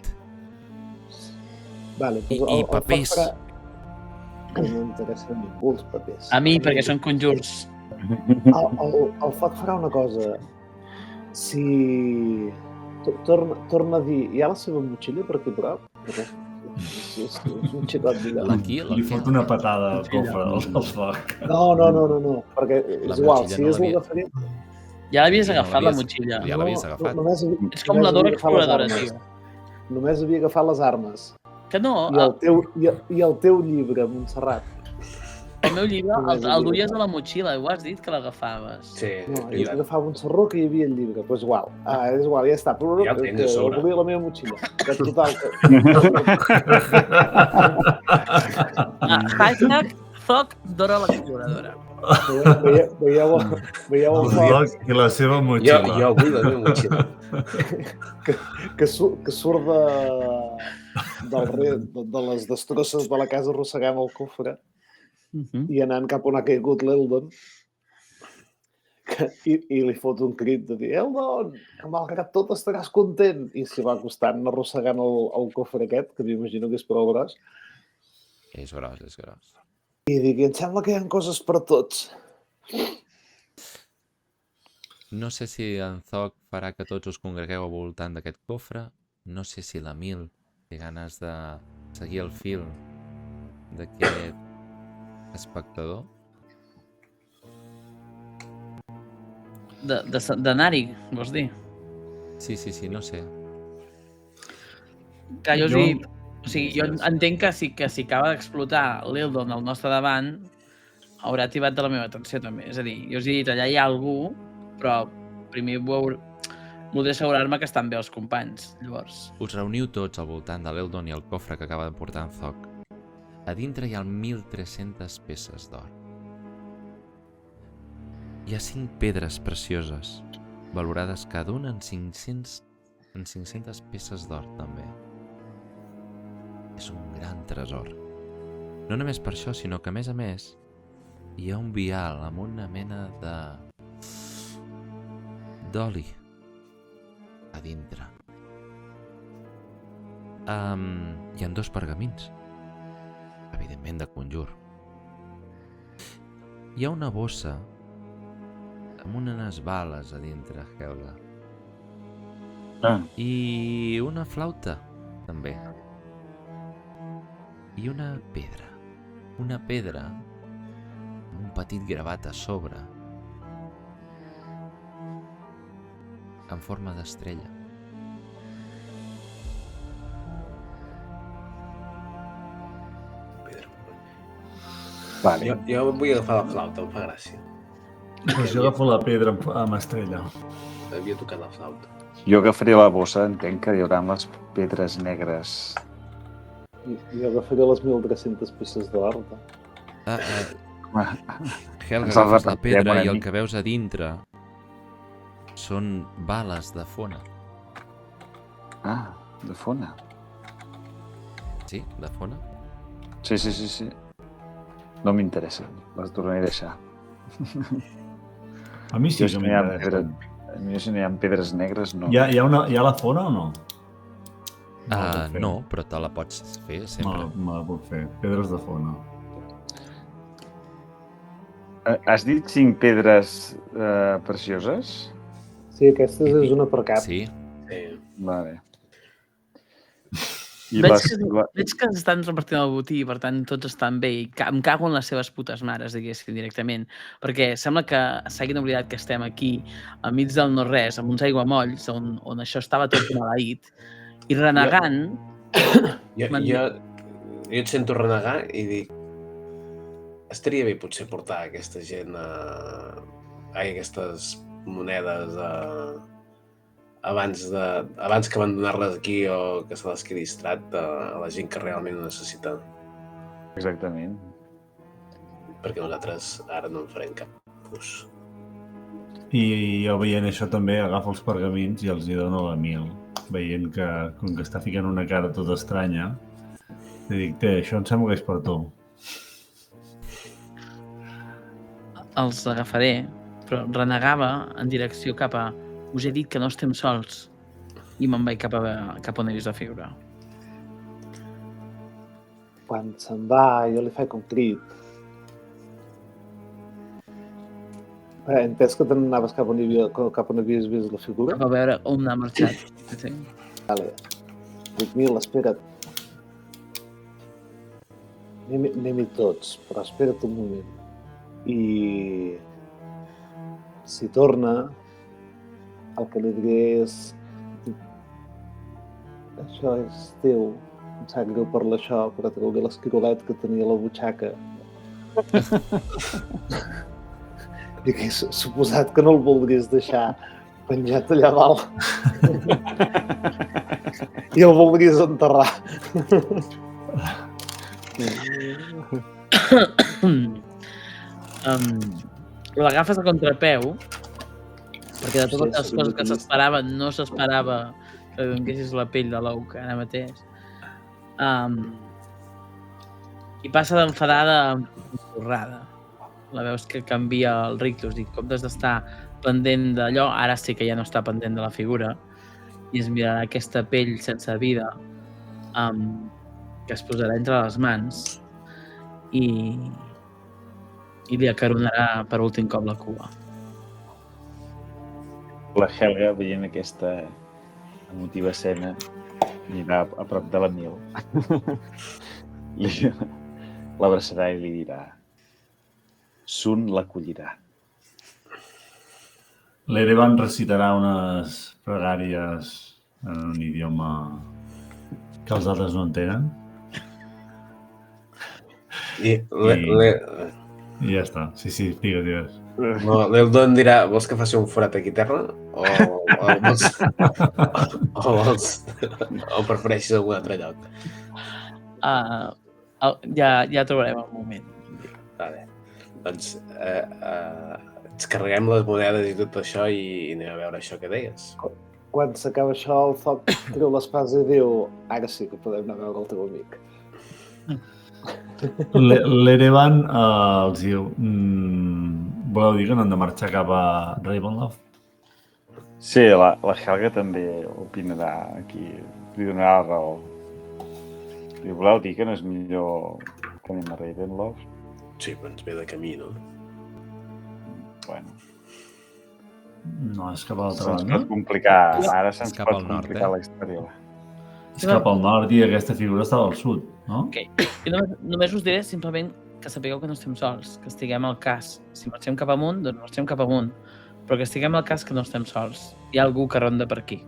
S4: Vale,
S1: I
S4: doncs
S1: papers.
S4: El foc farà... Que no m'interessa a ningú els papers.
S2: A mi, perquè són conjurs.
S4: El foc farà una cosa. Si... Torna a dir... Hi ha la seva motxilla per aquí prop? És un xicot d'allà.
S1: Aquí,
S6: Li fot una patada al cofre del foc.
S4: No, perquè
S1: La
S4: és igual,
S1: motxilla
S4: si
S1: no
S4: és
S1: l'havia-
S4: l'agafaré...
S2: Ja l'havies
S1: No
S2: agafat, la
S1: l'havies-
S2: motxilla.
S1: Ja l'havies agafat.
S2: És com la Dora Exploradora, tio.
S4: Només havia agafat les armes.
S2: Que no,
S4: I el teu llibre, Montserrat.
S2: el meu llibre el duies a la motxilla, ho has dit que l'agafaves.
S5: sí,
S4: No, jo agafava un sarró que hi havia el llibre. Doncs igual. És igual, ja està. Però
S5: Ja el tens a
S4: que
S5: sobre.
S4: volia la meva motxilla. Que total,
S2: Hashtag Zoc Dora l'Exploradora.
S4: veieu
S6: El
S4: el foc
S6: foc i la seva motxilla.
S5: Jo vull la meva motxilla.
S4: que surt de les destrosses de la casa arrossegant el cofre i anant cap on ha caigut l'Eldon i li fot un crit de dir Eldon, que malgrat tot estaràs content. I s'hi va acostant arrossegant el cofre aquest, que m'imagino que és prou gros,
S1: És gros, és gros.
S4: i dic, em sembla que hi ha coses per tots.
S1: No sé si en Zoc farà que tots us congregueu al voltant d'aquest cofre. No sé si la Mil té ganes de seguir el fil d'aquest espectador.
S2: D'anar-hi, vols dir?
S1: Sí, no sé.
S2: Que jo us he dit, o sigui, jo entenc que si acaba d'explotar l'Eldon al nostre davant, haurà tibat de la meva atenció també. És a dir, jo us he dit, allà hi ha algú, però primer voldré assegurar-me que estan bé els companys. Llavors,
S1: Us reuniu tots al voltant de l'Eldon i el cofre que acaba de portar en Zoc. A dintre hi ha 1.300 peces d'or. Hi ha 5 pedres precioses, valorades cada una en 500 peces d'or, també. És un gran tresor. No només per això, sinó que, a més, hi ha un vial amb una mena d'oli a dintre. Hi ha 2 pergamins, evidentment de conjur. Hi ha una bossa amb unes bales a dintre, Helga. I una flauta, també. I una pedra amb un petit gravat a sobre en forma d'estrella.
S3: Vale.
S5: Jo vull agafar la flauta, em fa gràcia.
S6: Doncs jo agafo la pedra amb estrella.
S5: Havia tocat la flauta.
S3: Jo agafaré la bossa, entenc que hi haurà les pedres negres.
S4: Jo agafaré les 1.300 peces d'or.
S1: Helga,
S3: Ens el
S1: agafes la
S3: repetirem
S1: pedra
S3: una
S1: i el
S3: mica.
S1: que veus a dintre són bales de fona.
S3: Ah, de fona.
S1: Sí, de fona.
S3: Sí. No m'interessa, les tornaré a deixar.
S6: A mi sí
S3: Jo,
S6: que
S3: si no hi ha
S6: m'interessa.
S3: a mi, si no hi ha pedres negres, no.
S6: Hi ha la fona o no? Me la puc fer.
S1: No, però te la pots fer sempre.
S6: Me la puc fer. Pedres de fona.
S3: Has dit 5 pedres precioses?
S4: Sí, aquestes és una per cap.
S1: Sí,
S5: Sí.
S3: Vale.
S2: veig que s'estan repartint el botí i per tant tots estan bé i em cago en les seves putes mares, diguéssim, directament. Perquè sembla que s'hagin oblidat que estem aquí, al mig del no-res, amb uns aiguamolls, on això estava tot maleït, i renegant...
S5: Jo et sento renegar i dic estaria bé potser portar aquesta gent aquestes monedes abans que abandonar-les aquí o que se les quedi distrat a la gent que realment ho necessita.
S3: Exactament.
S5: Perquè nosaltres ara no en farem cap ús.
S6: I jo veient això també agafo els pergamins i els hi dono la Mil, veient que com que està ficant una cara tota estranya Li dic, té, això em sembla que és per tu.
S2: Els agafaré, però renegava en direcció cap a... Us he dit que no estem sols. I me'n vaig cap on he vist la figura.
S4: Quan se'n va, jo li faig un crit. He entès que te n'anaves cap on havies vist la figura?
S2: Cap a veure on ha marxat. Sí.
S4: Vale. Dic, Mil, espera't. Anem-hi tots, però espera't un moment. I si torna, el que li diré és... Això és teu. Em sap greu parlar això, però treuré l'esquirolet que tenia a la butxaca. I que he suposat que no el voldries deixar penjat allà dalt. I el voldries enterrar.
S2: L'agafes a contrapeu, perquè de totes les
S4: Sí,
S2: coses que s'esperava, no s'esperava que donguessis la pell de l'ou que ara mateix. I passa d'enfadada a empurrada. La veus que canvia el rictus. Dic, comptes d'estar pendent d'allò, ara sí que ja no està pendent de la figura i es mirarà aquesta pell sense vida que es posarà entre les mans i li acaronarà per últim cop la cua.
S3: La Helga, veient aquesta emotiva escena, anirà a prop de l'Emil. L'abraçarà i li dirà: Sun l'acollirà.
S6: L'Erevan recitarà unes pregàries en un idioma que els altres no entenen.
S5: I
S6: ja està. Sí, digues.
S5: l'Eldon dirà, vols que faci un forat aquí a terra? O prefereixes algun altre lloc?
S2: Ja trobarem el moment.
S5: Vale. Doncs ens carreguem les monedes i tot això i anem a veure això que deies.
S4: Quan s'acaba això, el foc treu l'espasa i diu: ara sí que podem anar a veure el teu amic.
S6: L'Erevan els diu: voleu dir que no hem de marxar cap a Ravenloft?
S3: Sí, la Helga també opinarà aquí, li donarà la raó. Li voleu dir que no és millor que anem a Ravenloft?
S5: Sí, però ens ve de camí, no?
S3: Bueno,
S6: No, és cap a l'altra
S3: se'ns
S6: banda.
S3: pot complicar, ara se'ns
S1: cap
S3: pot
S1: al nord,
S3: complicar la història.
S6: És cap al nord i aquesta figura estava al sud, no?
S2: Ok. I només us diré simplement que sapigueu que no estem sols, que estiguem al cas. Si marxem cap amunt, doncs marxem cap amunt. Però que estiguem al cas que no estem sols. Hi ha algú que ronda per aquí.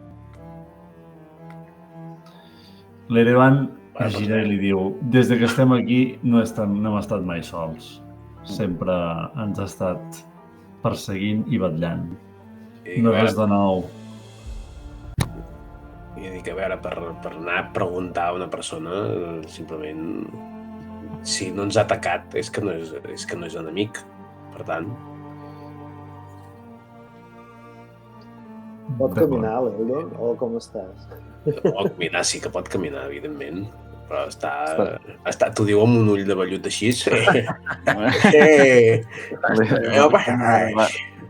S6: L'Erevan es gira i li diu: des de que estem aquí no hem estat mai sols. Sempre ens ha estat perseguint i vetllant. No res de nou.
S5: I dic, a veure, per anar a preguntar a una persona, simplement, si no ens ha atacat, és que no és enemic. Per tant,
S4: Pot caminar, l'Eldon? O com estàs?
S5: o caminar, sí que pot caminar, evidentment. Però està t'ho diu amb un ull de vellut així.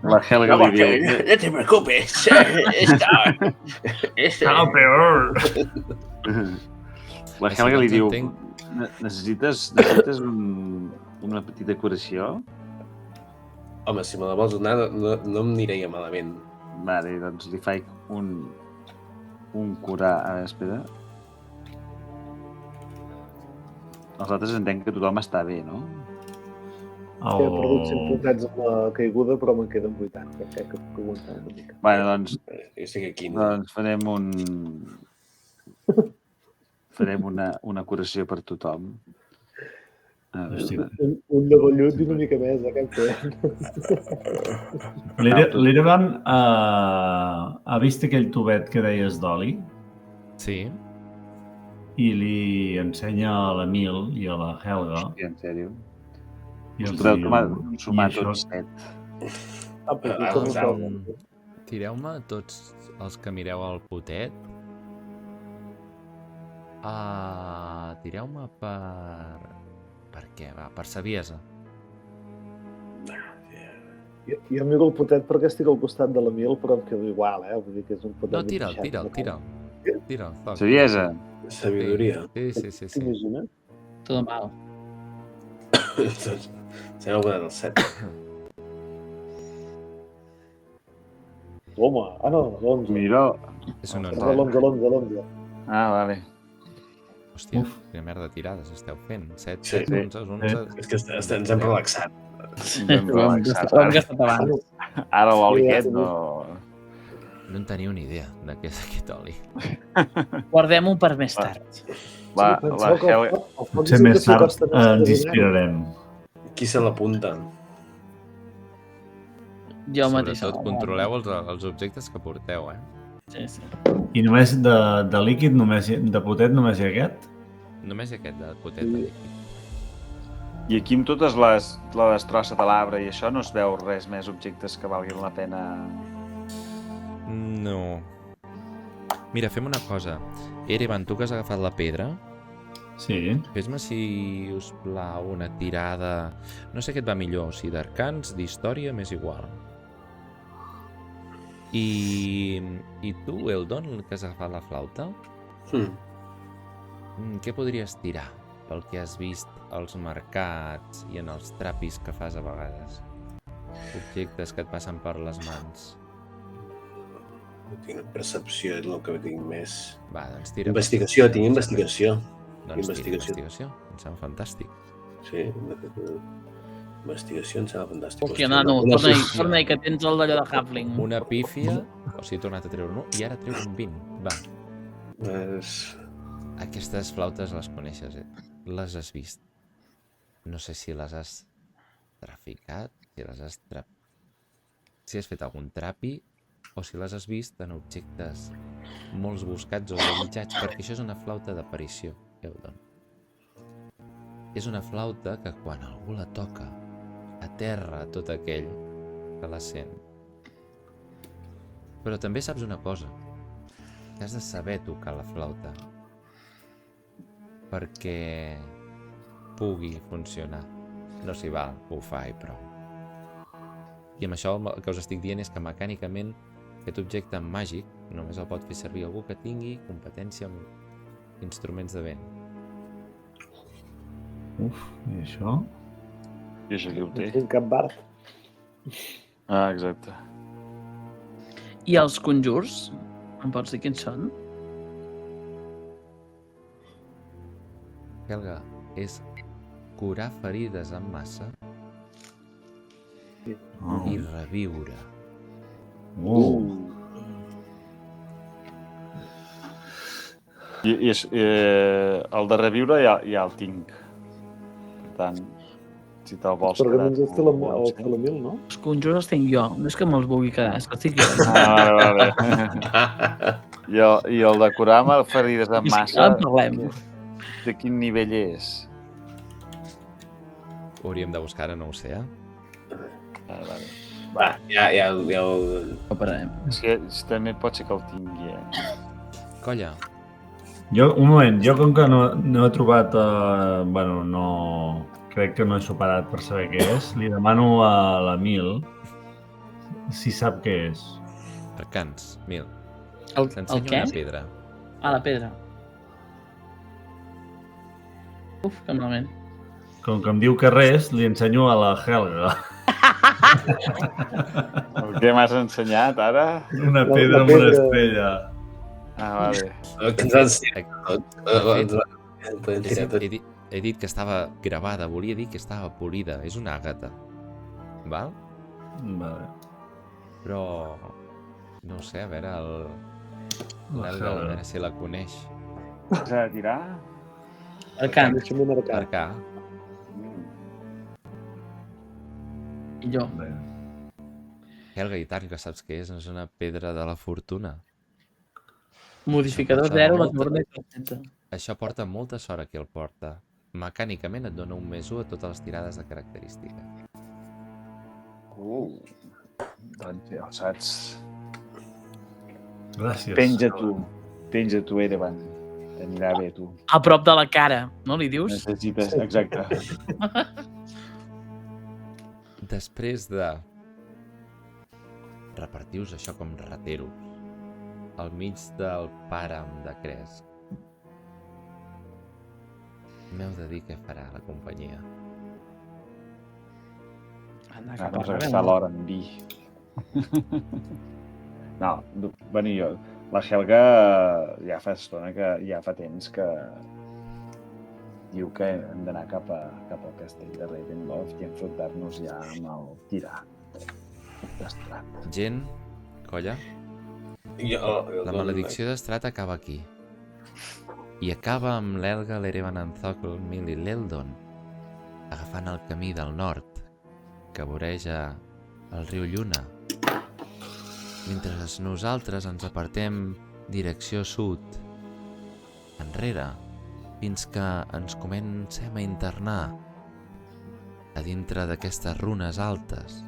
S3: La Helga li diu:
S5: No te preocupes,
S6: Ah, peor!
S3: La
S1: Així
S3: Helga li
S1: doncs
S3: diu:
S1: entenc.
S3: necessites una petita curació?
S5: Home, si me la vols donar, no em aniria malament.
S3: Vale, doncs li faig un curar... A veure, espera. Els altres entenc que tothom està bé, no?
S4: He perdut 100 puntets amb la caiguda, però me'n queden 80. Crec que puc aguantar una mica.
S3: Bueno, doncs
S5: Jo estic aquí.
S3: farem una curació per tothom. A
S6: Hosti.
S3: veure.
S4: Un de vellut i una mica més, què em té?
S6: L'Erevan ha vist aquell tubet que deies d'oli
S1: Sí.
S6: i li ensenya a l'Emil i a la Helga.
S3: Hòstia, en sèrio.
S6: I
S3: Us
S6: els
S3: podeu
S6: diu,
S3: sumar
S6: "I això
S3: tots 7.
S1: Tireu-me tots els que mireu al potet Tireu-me per... Per què, va? Per saviesa.
S4: Jo miro el potet perquè estic al costat de l'Emil, però em quedo igual, Vull dir que és un potet...
S1: No, tira'l. Toc.
S3: Saviesa.
S5: Sabidoria.
S1: Sí.
S4: T'imagines?
S2: Todo mal.
S5: S'ha guanyat el 7.
S4: Home, no, l'11.
S3: Mira.
S1: És un
S4: És
S1: 11.
S4: l'11.
S3: Vale.
S1: Hòstia, quina merda de tirades esteu fent. 7,
S5: Sí.
S1: 7, 11.
S5: És que ens hem relaxat.
S2: Ho hem gastat abans.
S3: Ara l'oli
S4: Sí,
S3: aquest
S4: sí.
S3: no...
S1: No en teniu ni idea de què és aquest oli.
S2: Guardem-ho per més tard.
S3: La Helga...
S6: Potser més tard ens inspirarem.
S5: Qui se l'apunta?
S2: Jo mateix.
S1: Sobretot controleu els objectes que porteu,
S2: Sí.
S6: I només de líquid, de potet, només hi ha aquest?
S1: Només aquest de potet de líquid.
S3: I aquí amb totes la destrossa de l'arbre i això no es veu res més objectes que valguin la pena...
S1: No. Mira, fem una cosa. Erevan, tu que has agafat la pedra,
S6: Sí.
S1: fes-me, si us plau, una tirada... No sé què et va millor, si d'arcans, d'història, m'és igual. I tu, Eldon, que has agafat la flauta, què podries tirar pel que has vist als mercats i en els trapis que fas a vegades? Objectes que et passen per les mans.
S5: Tinc percepció, és el que tinc més.
S1: Va, doncs tira.
S5: Investigació, tinc investigació.
S1: Doncs
S5: investigació.
S1: tira investigació. Em sembla fantàstic.
S5: Sí, investigació em sembla fantàstic.
S2: Hòstia, nano, torna-hi, que tens el d'allò de Halfling.
S1: Una pífia, o sigui, he tornat a treure un 1 i ara treu un 20. Va, aquestes flautes les coneixes, les has vist. No sé si les has traficat, si has fet algun trapi, o si les has vist en objectes molts buscats o desitjats, perquè això és una flauta d'aparició, Eldon. És una flauta que quan algú la toca, aterra tot aquell que la sent. Però també saps una cosa, que has de saber tocar la flauta perquè pugui funcionar. No s'hi val bufar i prou. I amb això el que us estic dient és que mecànicament aquest objecte màgic només el pot fer servir algú que tingui competència amb instruments de vent.
S6: I això?
S3: I això qui ho té?
S4: Un cap bard.
S3: Exacte.
S2: I els conjurs? Em pots dir quins són?
S1: Helga, és curar ferides en massa i reviure.
S3: I el de reviure ja el tinc. Per tant, si te'l vols
S4: Els
S3: quedar...
S4: pergamins els té l'Emil, no?
S2: Els conjurs els tinc jo. No és que me'ls vulgui quedar, és que estic jo.
S3: Vale. I el de curar-me ferides en massa,
S2: En parlem.
S3: de quin nivell és?
S1: Ho hauríem de buscar, ara no ho sé,
S3: Vale.
S5: Va, ja el...
S2: Ho pararem.
S3: És que també pot ser que el tingui,
S1: Colla,
S6: Un moment, jo com que no he trobat... bueno, no... Crec que no he superat per saber què és. Li demano a l'Emil si sap què és.
S1: arcans, 1000.
S2: El
S1: T'ensenyo
S2: què?
S1: una pedra.
S2: La pedra. Uf, que malament.
S6: Com que em diu que res, li ensenyo a la Helga.
S3: El que m'has ensenyat ara?
S6: Una pedra amb una estrella.
S3: Vale.
S1: He dit que estava gravada, volia dir que estava polida. És una àgata. Val?
S6: Vale.
S1: Però... No ho sé, a veure, l'Helga, a veure si la coneix.
S3: S'ha de tirar?
S2: Arcans.
S4: Deixa'm un arcà.
S1: Arcà.
S2: I jo.
S1: Helga, i tant que saps què és? És una pedra de la fortuna.
S2: Modificador
S1: Això
S2: 0, la
S1: porta
S2: torna i 30.
S1: Això porta molta sort a qui el porta. Mecànicament et dona un +1 a totes les tirades de característica.
S3: Doncs ja ho saps.
S6: Gràcies.
S3: Penja tu, Erevan. T'anirà bé, tu.
S2: A prop de la cara, no li dius?
S3: Necessites, exacte.
S1: Després de repartir-vos això com rateros al mig del pàram de Cresc, m'heu de dir què farà la companyia.
S2: Anda,
S3: Ah,
S2: cap
S3: no
S2: a
S3: gastar l'hora en vi. No, bueno, jo... La Helga ja fa estona, ja fa temps que diu que hem d'anar cap al castell de Ravenloft i enfrontar-nos ja amb el tirà d'Estrat.
S1: Gent, colla, la maledicció d'Estrat acaba aquí. I acaba amb l'Elga, l'Erevan Anthokl, Mil i l'Eldon agafant el camí del nord que voreja el riu Lluna, mentre nosaltres ens apartem direcció sud, enrere, fins que ens comencem a internar a dintre d'aquestes runes altes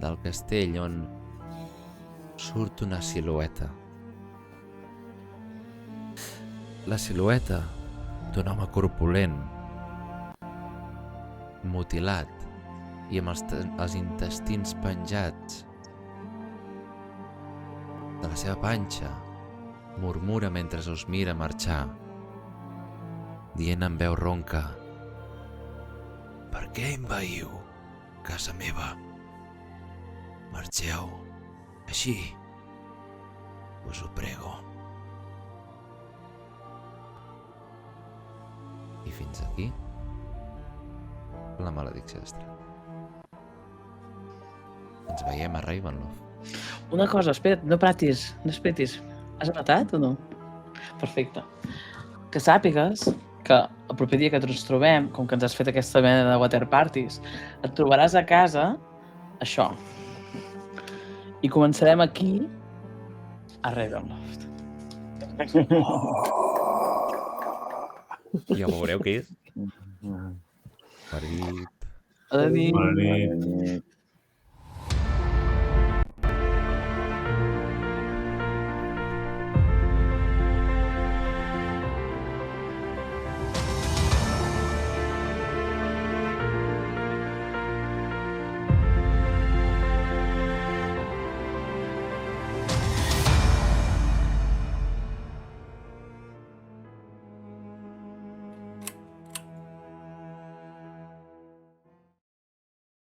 S1: del castell on surt una silueta. La silueta d'un home corpulent, mutilat i amb els intestins penjats de la seva panxa, murmura mentre us mira marxar, dient amb veu ronca: «Per què envaïu casa meva? Marxeu, així, us ho prego». I fins aquí la maledicció d'Estrat. Ens veiem a Ravenloft.
S2: Una cosa, espera't, no esperis. Has matat o no? Perfecte. Que sàpigues que el proper dia que ens trobem, com que ens has fet aquesta mena de water parties, et trobaràs a casa això. I començarem aquí a Ravenloft.
S1: Ja veureu què és. Marit.
S2: Ha de dir...
S6: Bona nit.